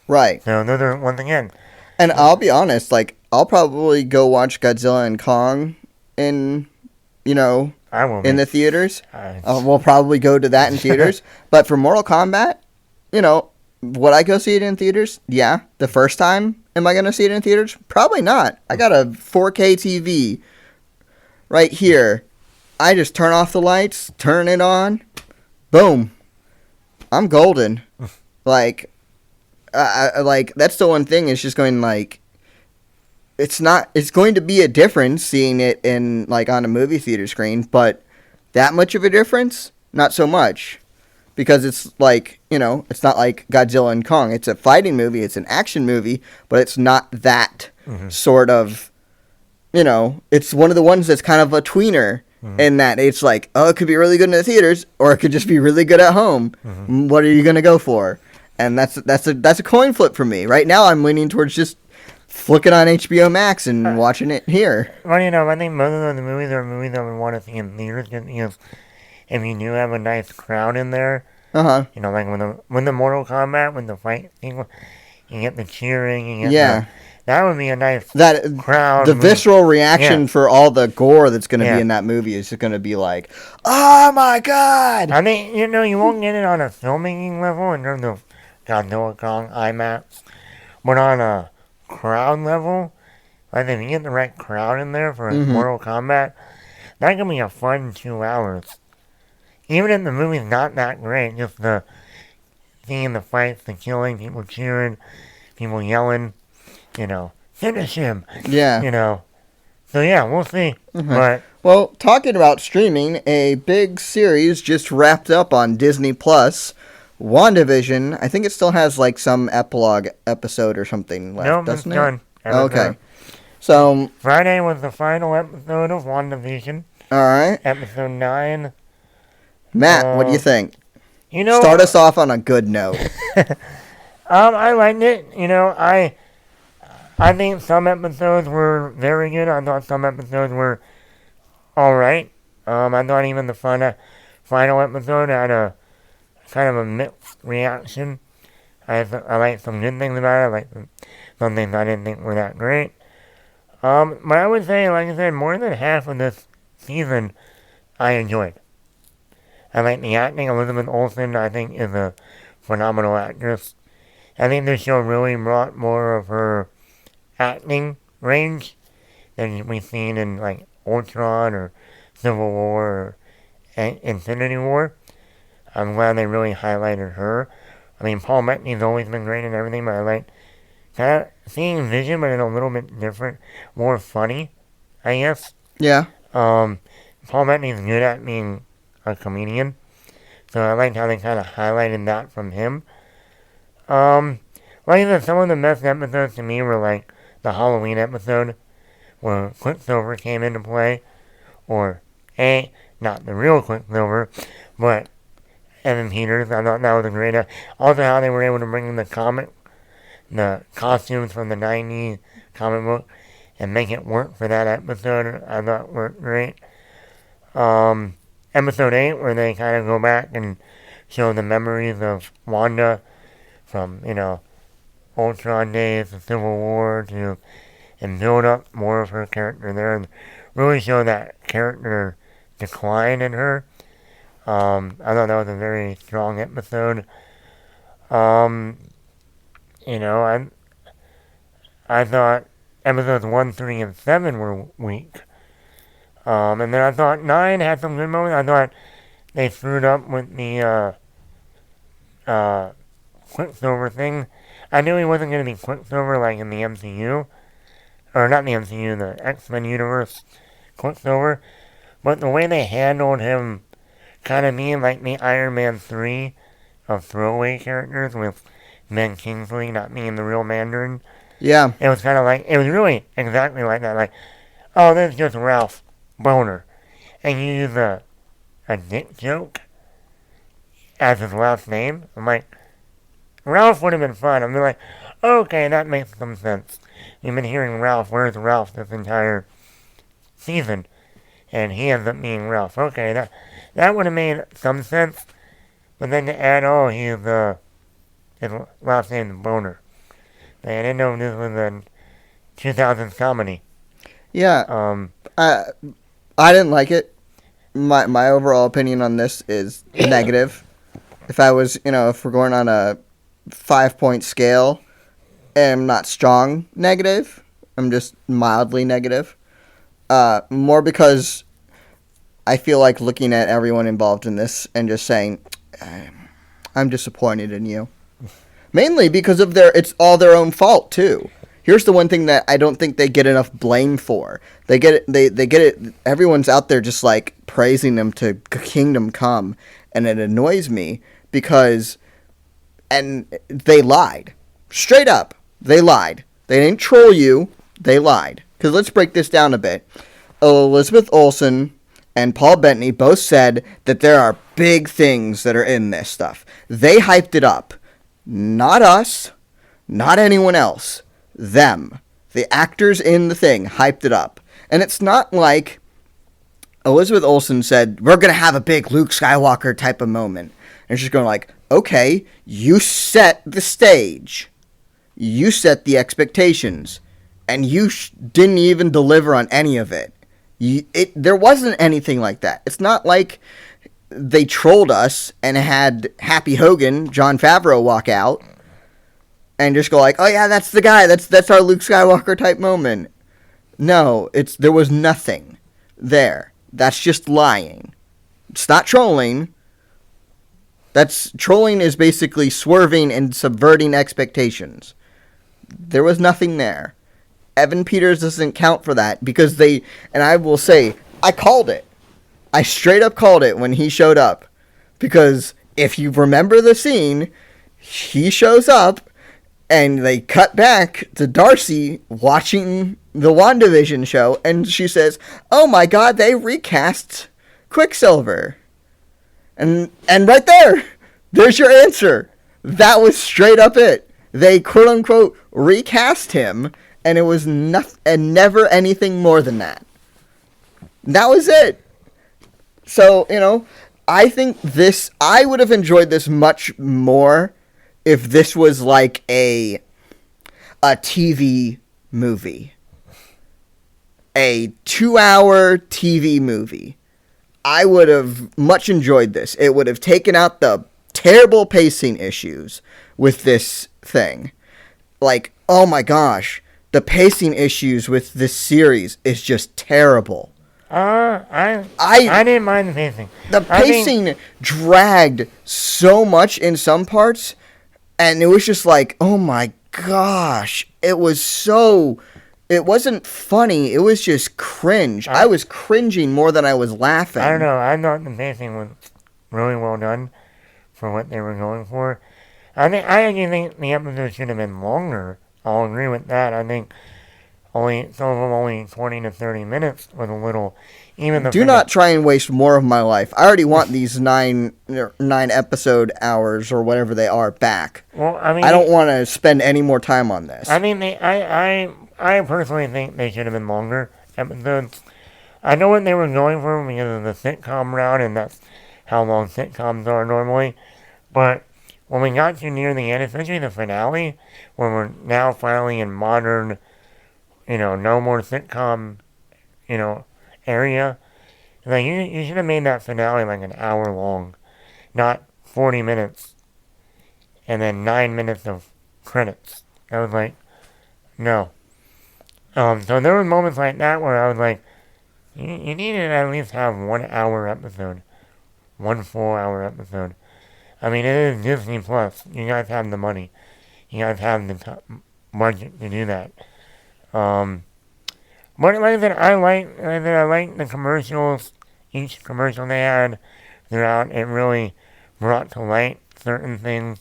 Right. So those are, once again. And I'll be honest, I'll probably go watch Godzilla and Kong in, I will in the theaters. We'll probably go to that in theaters. But for Mortal Kombat, would I go see it in theaters? Yeah, the first time. Am I going to see it in theaters? Probably not. I got a 4K TV right here. I just turn off the lights, turn it on, boom. I'm golden. Like, like that's the one thing. It's just going like, it's going to be a difference seeing it in like on a movie theater screen, but that much of a difference, not so much. Because it's like, it's not like Godzilla and Kong. It's a fighting movie. It's an action movie. But it's not that sort of, it's one of the ones that's kind of a tweener in that it's like, oh, it could be really good in the theaters or it could just be really good at home. What are you going to go for? And that's a coin flip for me. Right now I'm leaning towards just flicking on HBO Max and watching it here. Well, I think most of the movies are movies I would want to see in theaters because if you do have a nice crowd in there, like when the Mortal Kombat, when the fight sequence, you get the cheering, you get that would be a nice crowd. The visceral reaction for all the gore that's going to be in that movie is just going to be like, oh my god! I mean, you won't get it on a filmmaking level in terms of Godzilla, Kong, IMAX, but on a crowd level, like if you get the right crowd in there for Mortal Kombat, that can be a fun 2 hours. Even if the movie's not that great, just the seeing the fights, the killing, people cheering, people yelling, finish him. Yeah. So yeah, we'll see. But well, talking about streaming, a big series just wrapped up on Disney Plus. WandaVision. I think it still has like some epilogue episode or something left, doesn't it? Done. Okay. So Friday was the final episode of WandaVision. All right. Episode 9. Matt, what do you think? Start us off on a good note. I liked it. I think some episodes were very good. I thought some episodes were all right. I thought even the final episode had a kind of a mixed reaction. I liked some good things about it. I liked some things I didn't think were that great. But I would say, like I said, more than half of this season I enjoyed. I like the acting. Elizabeth Olsen, I think, is a phenomenal actress. I think this show really brought more of her acting range than we've seen in, like, Ultron or Civil War or Infinity War. I'm glad they really highlighted her. I mean, Paul Bettany's always been great and everything, but I like kind of seeing Vision, but in a little bit different, more funny, I guess. Yeah. Paul Bettany's good at being a comedian, so I liked how they kind of highlighted that from him. Like I said, some of the best episodes to me were like the Halloween episode where Quicksilver came into play, or not the real Quicksilver, but Evan Peters. I thought that was a great. Also, how they were able to bring in the costumes from the '90s comic book, and make it work for that episode. I thought worked great. Episode 8, where they kind of go back and show the memories of Wanda from, Ultron days, the Civil War, and build up more of her character there, and really show that character decline in her. I thought that was a very strong episode. I thought episodes 1, 3, and 7 were weak. And then I thought 9 had some good moments. I thought they screwed up with the Quicksilver thing. I knew he wasn't going to be Quicksilver like in the MCU. Or not the MCU, the X-Men universe Quicksilver. But the way they handled him kind of being like the Iron Man 3 of throwaway characters with Ben Kingsley not being the real Mandarin. Yeah. It was kind of like, it was really exactly like that. Like, oh, this is just Ralph Boner. And you use a dick joke as his last name. I'm like, Ralph would have been fun. I'm like, okay, that makes some sense. You've been hearing Ralph, where's Ralph this entire season? And he ends up being Ralph. Okay, that would have made some sense. But then to add, his last name is Boner. I didn't know this was a 2000s comedy. Yeah. I didn't like it. My overall opinion on this is negative. If I was, if we're going on a 5-point scale, am not strong negative. I'm just mildly negative. More because I feel like looking at everyone involved in this and just saying, I'm disappointed in you. Mainly because of it's all their own fault too. Here's the one thing that I don't think they get enough blame for. They get it. They get it. Everyone's out there just like praising them to Kingdom Come, and it annoys me because, and they lied, straight up. They lied. They didn't troll you. They lied. Because let's break this down a bit. Elizabeth Olsen and Paul Bettany both said that there are big things that are in this stuff. They hyped it up. Not us. Not anyone else. Them. The actors in the thing hyped it up. And it's not like Elizabeth Olsen said, we're going to have a big Luke Skywalker type of moment. And she's going like, okay, you set the stage. You set the expectations. And you didn't even deliver on any of it. There wasn't anything like that. It's not like they trolled us and had Happy Hogan, Jon Favreau, walk out and just go like, oh yeah, that's the guy. That's our Luke Skywalker type moment. No, there was nothing there. That's just lying. It's not trolling. Trolling is basically swerving and subverting expectations. There was nothing there. Evan Peters doesn't count for that because and I will say, I called it. I straight up called it when he showed up. Because if you remember the scene, he shows up and they cut back to Darcy watching the WandaVision show and she says, oh my god, they recast Quicksilver. And right there's your answer. That was straight up it. They quote unquote recast him. And it was never anything more than that. That was it. So, I think I would have enjoyed this much more if this was like a TV movie. A 2-hour TV movie. I would have much enjoyed this. It would have taken out the terrible pacing issues with this thing. Like, oh my gosh. The pacing issues with this series is just terrible. I didn't mind the pacing. The pacing dragged so much in some parts, and it was just like, oh my gosh. It wasn't funny. It was just cringe. I was cringing more than I was laughing. I don't know. I thought the pacing was really well done for what they were going for. I actually think the episode should have been longer. I'll agree with that. I think only 20 to 30 minutes was a little. Do not try and waste more of my life. I already want these 9 episode hours or whatever they are back. Well, I mean, I don't want to spend any more time on this. I mean, I personally think they should have been longer episodes. I know what they were going for because of the sitcom route, and that's how long sitcoms are normally. But when we got to near the end, especially the finale, where we're now finally in modern, no more sitcom, area, like you should have made that finale like an hour long, not 40 minutes, and then 9 minutes of credits. I was like, no. So there were moments like that where I was like, you need to at least have 1 hour episode, 1 full hour episode. I mean, it is Disney Plus. You guys have the money. You guys have the budget to do that. But like I said, I like the commercials. Each commercial they had throughout, it really brought to light certain things.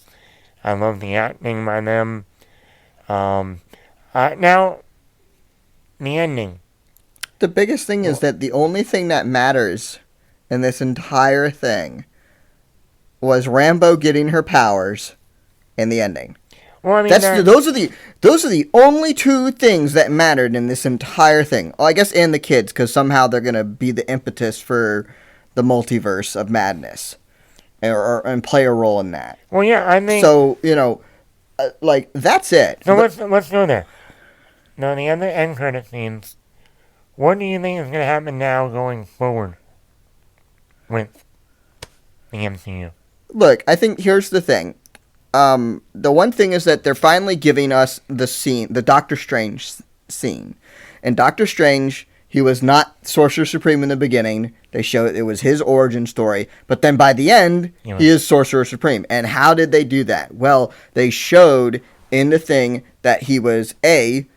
I love the acting by them. Now, the ending. The biggest thing is that the only thing that matters in this entire thing was Rambo getting her powers and the ending. Well, I mean, those are the only 2 things that mattered in this entire thing. Well, I guess and the kids, because somehow they're gonna be the impetus for the multiverse of madness, and play a role in that. Well, yeah, I mean. So that's it. So let's go there. Now the other end credit scenes. What do you think is gonna happen now going forward with the MCU? Look, I think here's the thing. the one thing is that they're finally giving us the Doctor Strange scene. And Doctor Strange, he was not Sorcerer Supreme in the beginning. They showed it was his origin story. But then by the end, he is Sorcerer Supreme. And how did they do that? Well, they showed in the thing that he was a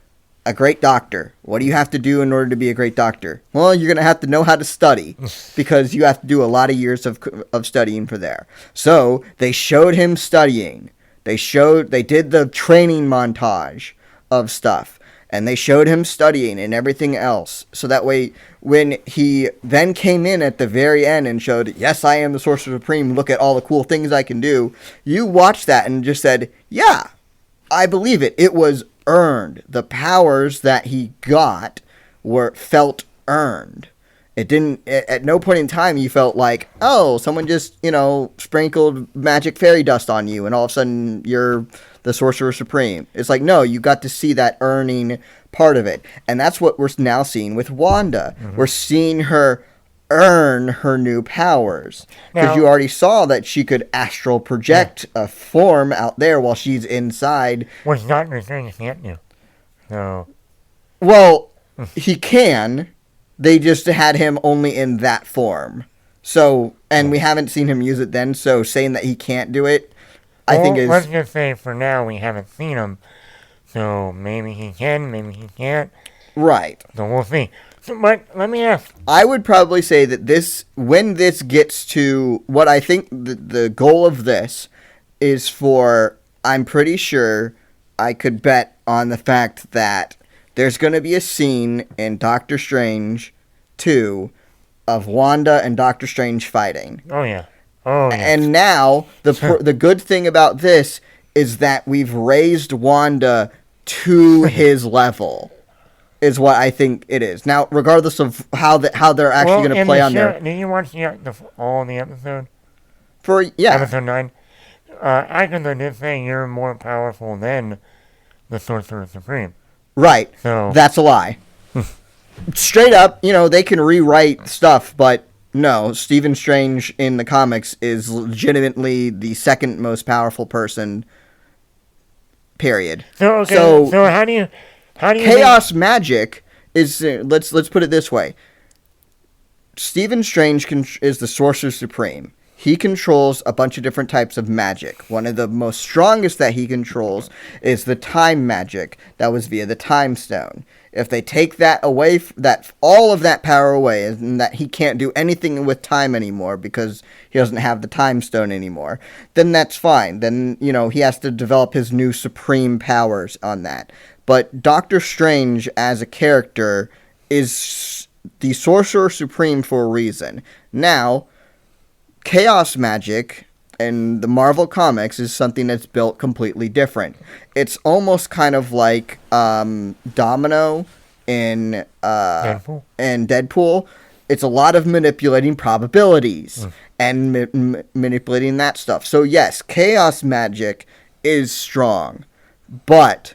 great doctor. What do you have to do in order to be a great doctor? Well, you're going to have to know how to study because you have to do a lot of years of studying for there. So they showed him studying. They did the training montage of stuff. And they showed him studying and everything else. So that way, when he then came in at the very end and showed, yes, I am the Sorcerer Supreme, look at all the cool things I can do, you watched that and just said, yeah, I believe it. It was earned. The powers that he got felt earned. It didn't, at no point in time you felt like, oh, someone just, sprinkled magic fairy dust on you and all of a sudden you're the Sorcerer Supreme. It's like, no, you got to see that earning part of it. And that's what we're now seeing with Wanda. Mm-hmm. We're seeing her earn her new powers. Because you already saw that she could astral project a form out there while she's inside. Which Doctor Strange can't do. So. Well, he can. They just had him only in that form. So, and we haven't seen him use it then, so saying that he can't do it, I think is... Let's just say for now we haven't seen him. So maybe he can, maybe he can't. Right. So we'll see. But let me ask. I would probably say that when this gets to what I think the goal of this is for, I'm pretty sure I could bet on the fact that there's going to be a scene in Doctor Strange 2 of Wanda and Doctor Strange fighting. Oh, yeah. Oh, yeah. And now, the good thing about this is that we've raised Wanda to his level, is what I think it is. Now, regardless of how they're actually going to play on there. Did you watch all the episode? Yeah. Episode 9? Agatha did say you're more powerful than the Sorcerer Supreme. Right. So. That's a lie. Straight up, they can rewrite stuff, but no, Stephen Strange in the comics is legitimately the second most powerful person. Period. So how do you chaos magic is let's put it this way. Stephen Strange is the Sorcerer Supreme. He controls a bunch of different types of magic. One of the most strongest that he controls is the time magic that was via the Time Stone. If they take that away, all of that power away, and that he can't do anything with time anymore because he doesn't have the Time Stone anymore, then that's fine. Then, he has to develop his new supreme powers on that. But Doctor Strange as a character is the Sorcerer Supreme for a reason. Now, chaos magic in the Marvel Comics is something that's built completely different. It's almost kind of like Domino in Deadpool. It's a lot of manipulating probabilities and manipulating that stuff. So yes, chaos magic is strong, but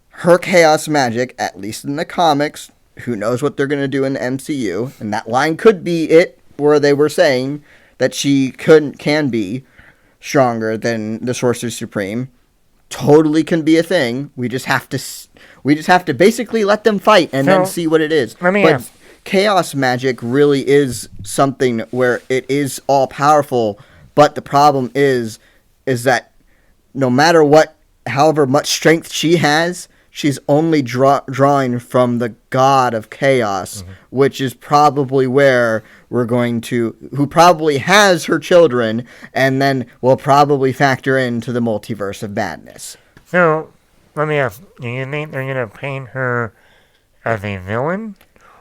her chaos magic, at least in the comics, who knows what they're going to do in the MCU, and that line could be it, where they were saying that she can be stronger than the Sorcerer Supreme. Totally can be a thing. We just have to basically let them fight and then see what it is. But chaos magic really is something where it is all powerful, but the problem is that no matter what, however much strength she has, she's only drawing from the god of chaos, which is probably where we're going to, who probably has her children, and then will probably factor into the multiverse of madness. So, let me ask, do you think they're going to paint her as a villain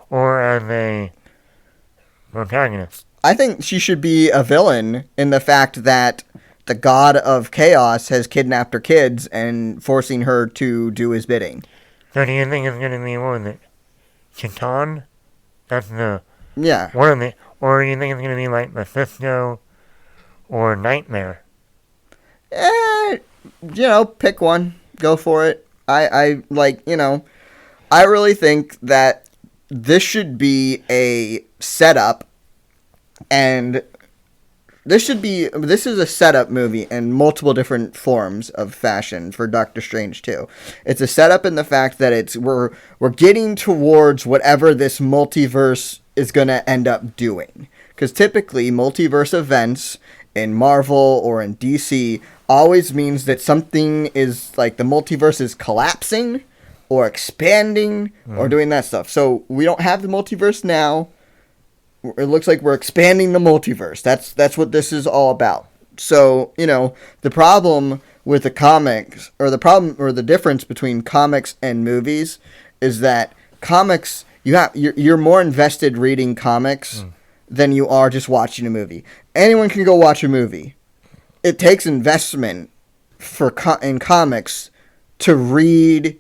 or as a protagonist? I think she should be a villain in the fact that the god of chaos has kidnapped her kids and forcing her to do his bidding. So do you think it's going to be, what was it, Chiton? That's the... Yeah. One of the... Or do you think it's going to be like Mephisto or Nightmare? Pick one. Go for it. I really think that this should be a setup and this is a setup movie in multiple different forms of fashion for Doctor Strange 2. It's a setup in the fact that we're getting towards whatever this multiverse is going to end up doing. Because typically, multiverse events in Marvel or in DC always means that something is, like, the multiverse is collapsing or expanding or doing that stuff. So we don't have the multiverse now. It looks like we're expanding the multiverse. That's what this is all about. So, the problem with the comics, or the difference between comics and movies, is that comics, you're more invested reading comics than you are just watching a movie. Anyone can go watch a movie. It takes investment in comics to read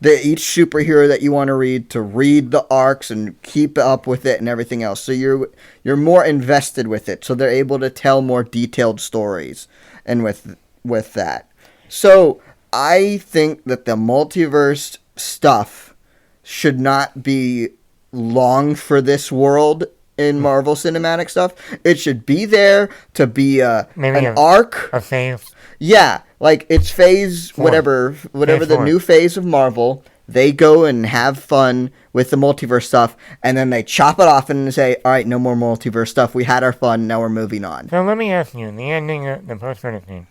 each superhero that you want to read, to read the arcs and keep up with it and everything else. So you're more invested with it. So they're able to tell more detailed stories and with that. So I think that the multiverse stuff should not be long for this world in Marvel Cinematic stuff. It should be there to be an arc. A phase. Yeah, like it's phase whatever the new phase of Marvel. They go and have fun with the multiverse stuff, and then they chop it off and say, "All right, no more multiverse stuff. We had our fun. Now we're moving on." So let me ask you: the ending, the post-credit scene.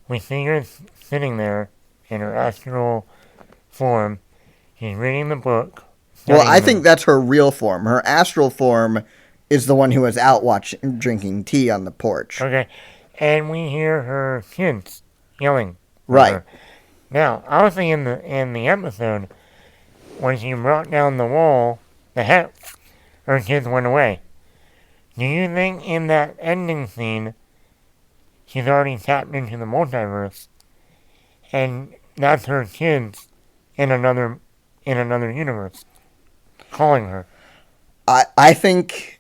We see her sitting there in her astral form. She's reading the book. Well, I think that's her real form. Her astral form is the one who was out drinking tea on the porch. Okay. And we hear her kids yelling. Right. Her. Now, obviously in the episode, when she brought down the wall, the hex, her kids went away. Do you think in that ending scene, she's already tapped into the multiverse, and that's her kids in another universe calling her? I think,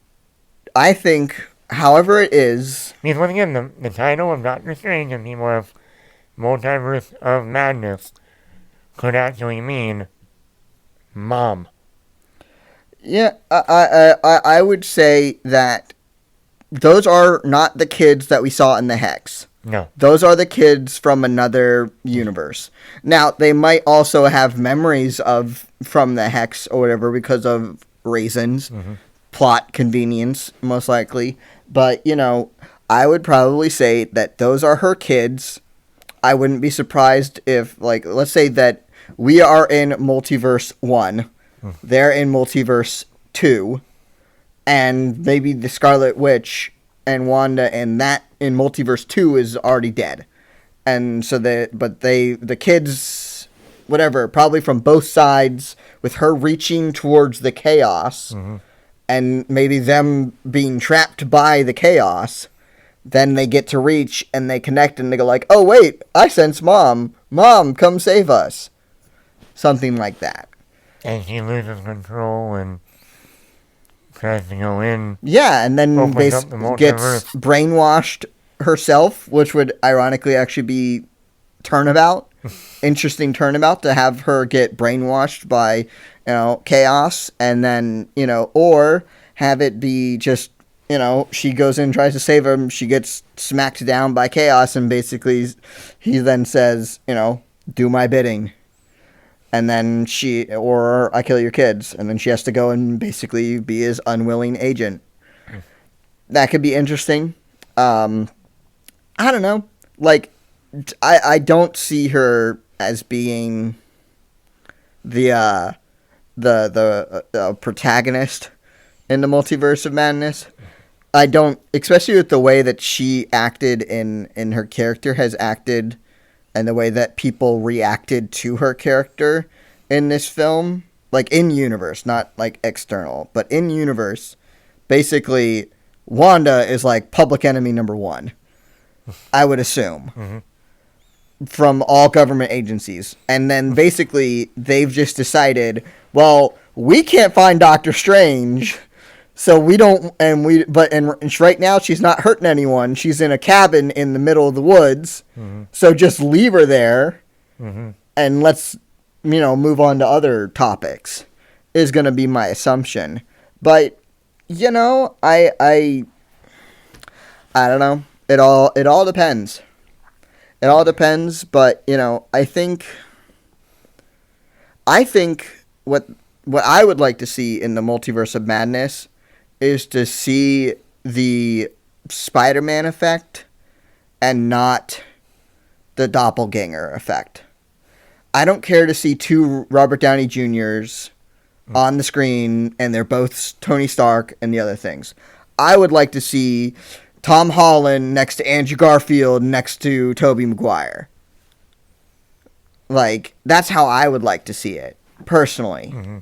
however it is... Because once again, the title of Doctor Strange and people have Multiverse of Madness could actually mean mom. Yeah, I would say that those are not the kids that we saw in the Hex. No. Those are the kids from another universe. Now, they might also have memories from the Hex or whatever because of reasons. Plot convenience, most likely. But, I would probably say that those are her kids. I wouldn't be surprised if, like, let's say that we are in Multiverse 1. They're in Multiverse 2. And maybe the Scarlet Witch and Wanda in Multiverse 2 is already dead. And so the kids, whatever, probably from both sides, with her reaching towards the chaos, and maybe them being trapped by the chaos, then they get to reach and they connect and they go like, oh wait, I sense mom. Mom, come save us. Something like that. And she loses control and tries to go in. Yeah, and then gets brainwashed herself, which would ironically actually be turnabout. Interesting turnabout to have her get brainwashed by, chaos, and then, or have it be just, she goes in and tries to save him, she gets smacked down by chaos, and basically he then says, do my bidding. And then or I kill your kids. And then she has to go and basically be his unwilling agent. That could be interesting. I don't know. Like, I don't see her as being the protagonist in the Multiverse of Madness. I don't, especially with the way that she acted in her character has acted, and the way that people reacted to her character in this film, like in universe, not like external, but in universe, basically Wanda is like public enemy number one, I would assume, from all government agencies. And then basically they've just decided, well, we can't find Doctor Strange, so we don't, and right now she's not hurting anyone. She's in a cabin in the middle of the woods. So just leave her there and let's, move on to other topics is going to be my assumption. But, I don't know. It all depends. It all depends, but I think what I would like to see in the Multiverse of Madness is to see the Spider-Man effect and not the doppelganger effect. I don't care to see two Robert Downey Jr.'s on the screen and they're both Tony Stark and the other things. I would like to see Tom Holland next to Andrew Garfield next to Tobey Maguire. Like, that's how I would like to see it, personally. Mm-hmm.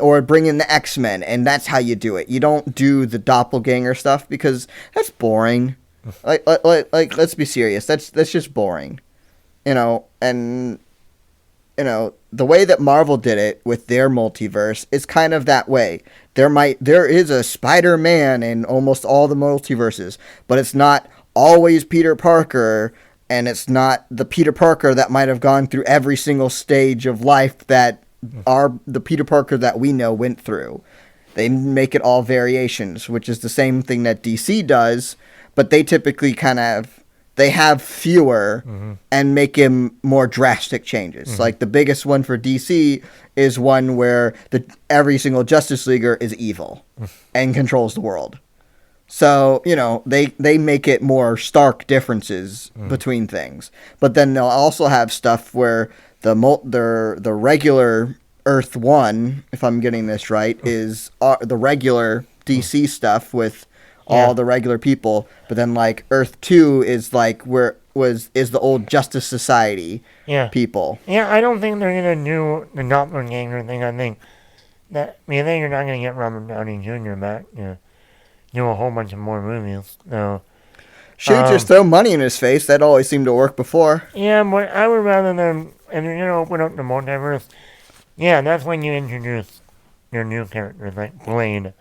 Or bring in the X-Men, and that's how you do it. You don't do the doppelganger stuff because that's boring. like, let's be serious. That's just boring. And the way that Marvel did it with their multiverse is kind of that way. There is a Spider-Man in almost all the multiverses, but it's not always Peter Parker, and it's not the Peter Parker that might have gone through every single stage of life that the Peter Parker that we know went through. They make it all variations, which is the same thing that DC does, but they typically they have fewer and make him more drastic changes. Mm-hmm. Like the biggest one for DC is one where every single Justice Leaguer is evil and controls the world. So, they make it more stark differences between things. But then they'll also have stuff where the regular Earth 1, if I'm getting this right, is the regular DC stuff with all the regular people, but then like Earth 2 is like is the old Justice Society people. Yeah, I don't think they're gonna do the doppelganger thing. I think you're not gonna get Robert Downey Jr. back. Do a whole bunch of more movies. So just throw money in his face. That always seemed to work before. Yeah, but I would rather them if you're gonna open up the multiverse. Yeah, that's when you introduce your new characters like Blade.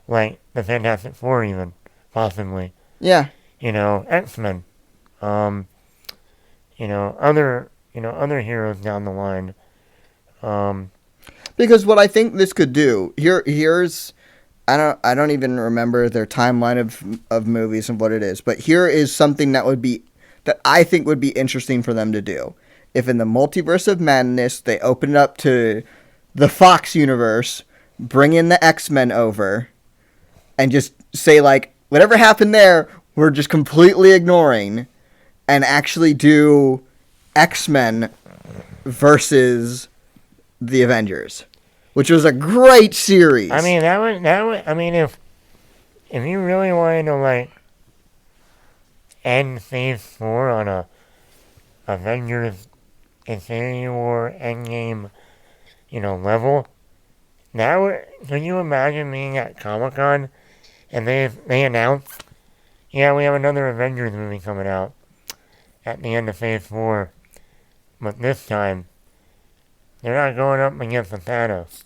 Like the Fantastic Four, even possibly. Yeah. X-Men. Other heroes down the line. Because what I think this could do here's I don't even remember their timeline of movies and what it is, but here is something that I think would be interesting for them to do. If in the Multiverse of Madness they open it up to the Fox universe, bring in the X-Men over, and just say, like, whatever happened there, we're just completely ignoring, and actually do X-Men versus the Avengers, which was a great series. I mean, that would. I mean, if you really wanted to like end Phase 4 on a Avengers Infinity War Endgame, level, can you imagine being at Comic-Con? And they announced, we have another Avengers movie coming out at the end of Phase 4. But this time, they're not going up against the Thanos.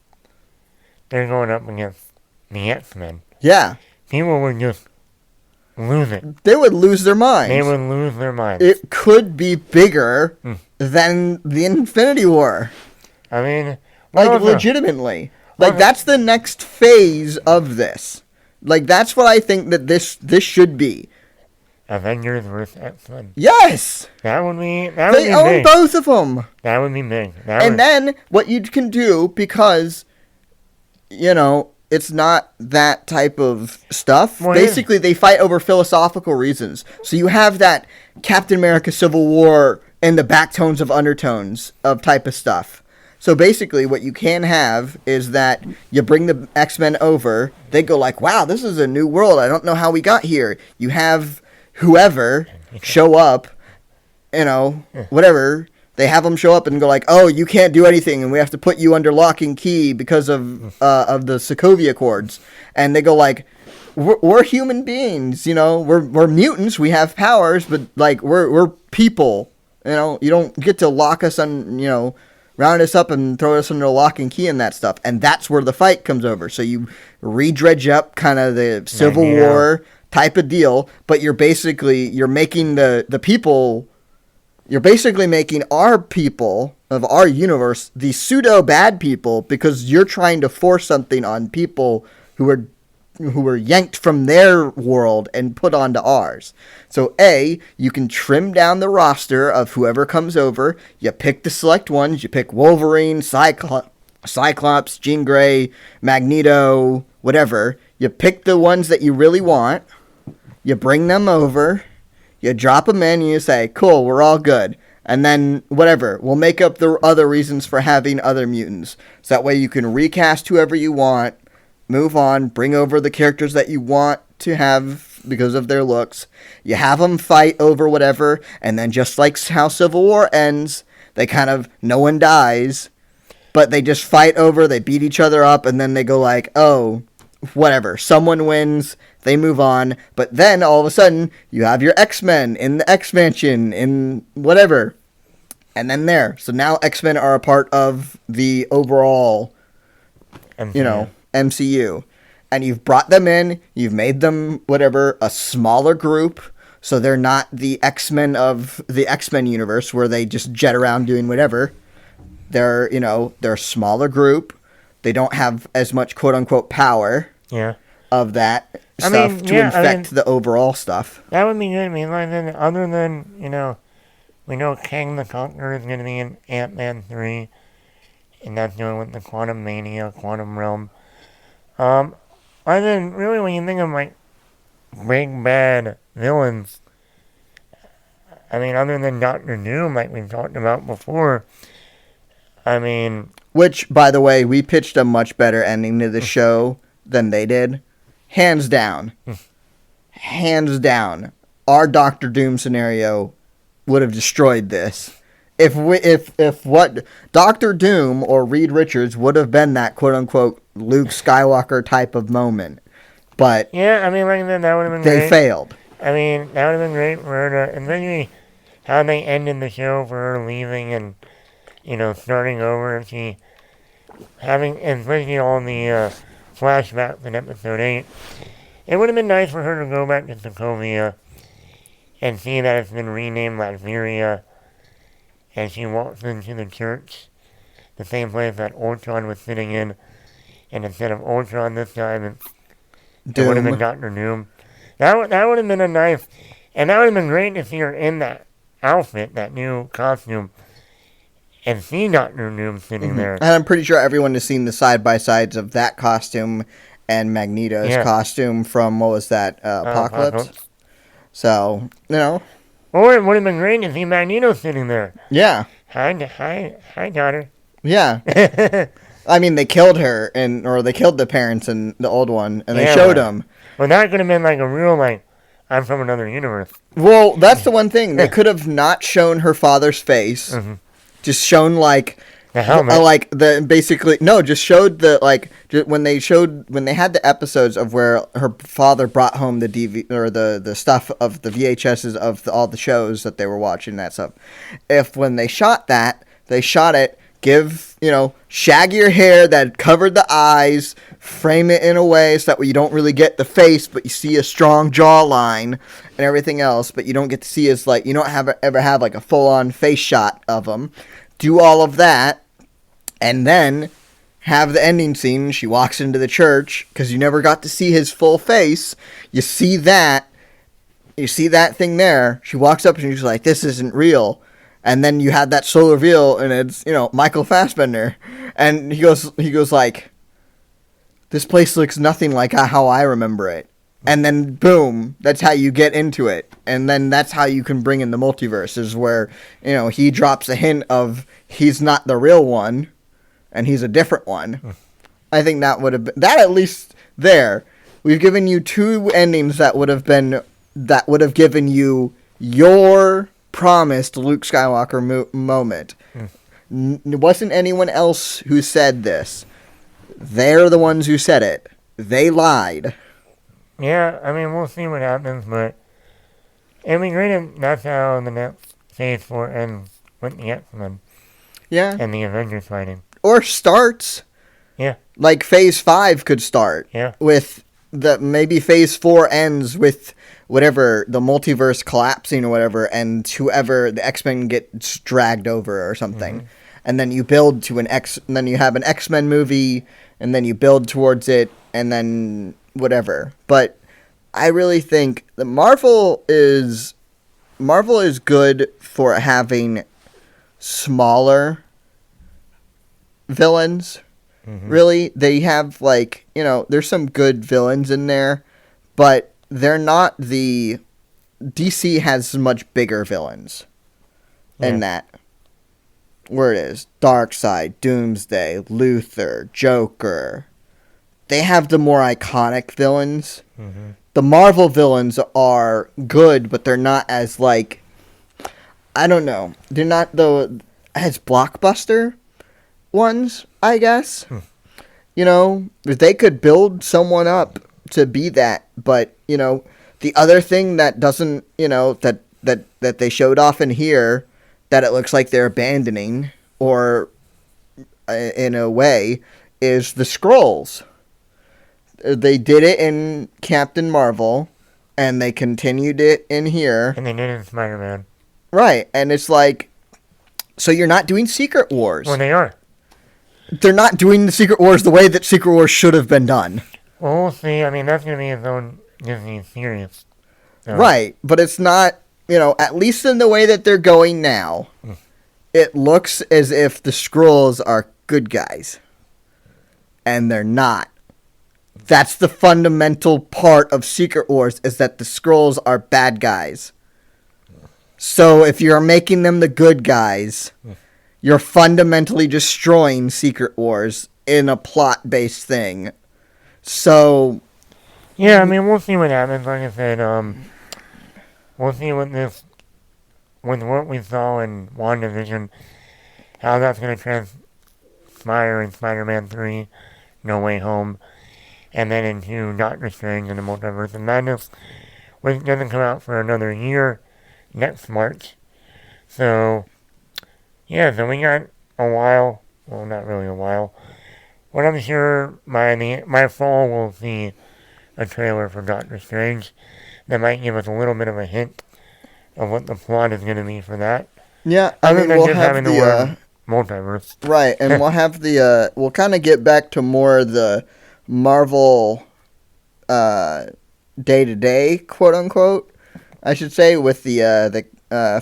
They're going up against the X-Men. Yeah. People would just lose it. They would lose their minds. They would lose their minds. It could be bigger than the Infinity War. I mean... legitimately. That's the next phase of this. That's what I think that this should be. Avengers vs. X-Men. Yes! That would be They own big. both of them. That would be big. Then, what you can do, because, it's not that type of stuff. Well, basically, they fight over philosophical reasons. So you have that Captain America Civil War and the backtones of undertones of type of stuff. So basically, what you can have is that you bring the X-Men over. They go like, wow, this is a new world. I don't know how we got here. You have whoever show up, whatever. They have them show up and go like, oh, you can't do anything, and we have to put you under lock and key because of the Sokovia Accords. And they go like, we're human beings, we're mutants. We have powers, but like we're people. You don't get to lock us on, round us up and throw us under lock and key and that stuff. And that's where the fight comes over. So you re-dredge up kind of the Civil War type of deal, but you're making the people, you're basically making our people of our universe the pseudo bad people because you're trying to force something on people who are yanked from their world and put onto ours. So you can trim down the roster of whoever comes over. You pick the select ones. You pick Wolverine, Cyclops, Jean Grey, Magneto, whatever. You pick the ones that you really want. You bring them over. You drop them in and you say, cool, we're all good. And then, whatever, we'll make up the other reasons for having other mutants. So that way you can recast whoever you want, move on, bring over the characters that you want to have because of their looks. You have them fight over whatever, and then just like how Civil War ends, they kind of, no one dies, but they just fight over, they beat each other up, and then they go like, oh, whatever, someone wins, they move on, but then all of a sudden you have your X-Men in the X-Mansion in whatever, and then there. So now X-Men are a part of the overall, MCU. And you've brought them in, you've made them whatever, a smaller group, so they're not the X-Men of the X-Men universe where they just jet around doing whatever. They're a smaller group. They don't have as much quote-unquote power. Yeah. Of that stuff to infect the overall stuff. That would be good. I mean, like, other than, we know Kang the Conqueror is going to be in Ant-Man 3, and that's doing with the Quantum Mania, Quantum Realm. Other than, really, when you think of, like, big bad villains, I mean, other than Doctor Doom, like we've talked about before, I mean... Which, by the way, we pitched a much better ending to the show than they did. Hands down. Hands down. Our Doctor Doom scenario would have destroyed this. If what Doctor Doom or Reed Richards would have been that quote-unquote Luke Skywalker type of moment. But yeah, I mean, like that would have been they great. failed. I mean, that would have been great for her to, and then how they ended the show for her leaving and, starting over, and she having, especially all the flashbacks in episode 8. It would have been nice for her to go back to Sokovia and see that it's been renamed Latveria, and she walks into the church, the same place that Ultron was sitting in, and instead of Ultron this time, it would have been Doctor Doom. That would have been a nice, and that would have been great to see her in that outfit, that new costume, and see Doctor Doom sitting there. And I'm pretty sure everyone has seen the side-by-sides of that costume and Magneto's costume from, what was that, Apocalypse? So, Or it would have been great to see Magneto sitting there. Yeah. Hi, daughter. Yeah. I mean, they killed her, or they killed the parents in the old one, and they showed them. Well, that could have been like a real, I'm from another universe. Well, that's the one thing. They could have not shown her father's face. Mm-hmm. Just shown, the helmet. Just showed when they had the episodes of where her father brought home the DV or the stuff of the VHSs of all the shows that they were watching and that stuff. If when they shot it, give, shaggier hair that covered the eyes, frame it in a way so that you don't really get the face, but you see a strong jawline and everything else, but you don't get to see you don't ever have a full-on face shot of him. Do all of that, and then have the ending scene. She walks into the church, because you never got to see his full face. You see that thing there. She walks up and she's like, this isn't real. And then you had that solo reveal, and it's, Michael Fassbender. And he goes like, this place looks nothing like how I remember it. And then, boom, that's how you get into it. And then that's how you can bring in the multiverse, is where, he drops a hint of he's not the real one, and he's a different one. I think that would have been, that at least there. We've given you two endings that would have given you your promised Luke Skywalker moment. It wasn't anyone else who said this. They're the ones who said it. They lied. Yeah, I mean, we'll see what happens, but it'd be great if that's how the next Phase 4 ends with the X-Men. Yeah. And the Avengers fighting. Or starts. Yeah. Like Phase 5 could start. Yeah. With maybe Phase 4 ends with whatever, the multiverse collapsing or whatever, and whoever, the X-Men gets dragged over or something. Mm-hmm. And then you build to and then you have an X-Men movie, and then you build towards it, and then whatever. But I really think the Marvel is good for having smaller villains. Mm-hmm. Really, they have like, there's some good villains in there, but they're not the DC has much bigger villains in that. Where it is Darkseid, Doomsday, Luthor, Joker. They have the more iconic villains. Mm-hmm. The Marvel villains are good, but they're not as like, I don't know. They're not as blockbuster ones, I guess. They could build someone up to be that, but the other thing that doesn't, that they showed off in here that it looks like they're abandoning, or in a way, is the Skrulls. They did it in Captain Marvel, and they continued it in here. And they did it in Spider-Man. Right, and it's like, so you're not doing Secret Wars. Well, they are. They're not doing the Secret Wars the way that Secret Wars should have been done. Well, we'll see. I mean, that's going to be its own Disney series. So. Right, but it's not, at least in the way that they're going now, it looks as if the Skrulls are good guys. And they're not. That's the fundamental part of Secret Wars, is that the Skrulls are bad guys. So if you're making them the good guys, you're fundamentally destroying Secret Wars in a plot-based thing. So... yeah, I mean, we'll see what happens. Like I said, we'll see with what we saw in WandaVision, how that's going to transpire in Spider-Man 3, No Way Home, and then into Doctor Strange and the Multiverse of Madness, which doesn't come out for another year, next March. So, yeah, so we got a while, well, not really a while, but I'm sure my fall we'll see a trailer for Doctor Strange that might give us a little bit of a hint of what the plot is going to be for that. Yeah, we'll have the multiverse. Right, and we'll have we'll kind of get back to more of the Marvel day-to-day, quote-unquote, I should say, with the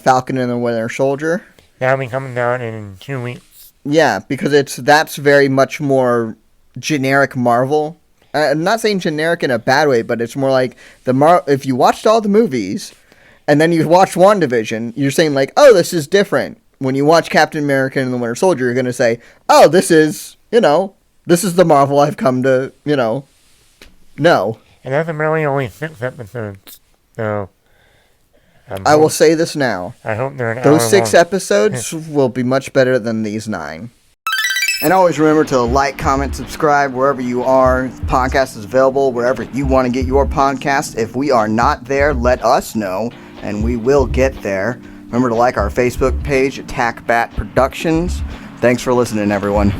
Falcon and the Winter Soldier. That'll be coming down in 2 weeks. Yeah, because that's very much more generic Marvel. I'm not saying generic in a bad way, but it's more like if you watched all the movies and then you watch WandaVision, you're saying like, oh, this is different. When you watch Captain America and the Winter Soldier, you're going to say, oh, this is the Marvel I've come to, know. And that's really only 6 episodes, so... I will say this now. I hope they're an Those 6 episodes will be much better than these 9. And always remember to like, comment, subscribe wherever you are. The podcast is available wherever you want to get your podcast. If we are not there, let us know, and we will get there. Remember to like our Facebook page, Attack Bat Productions. Thanks for listening, everyone.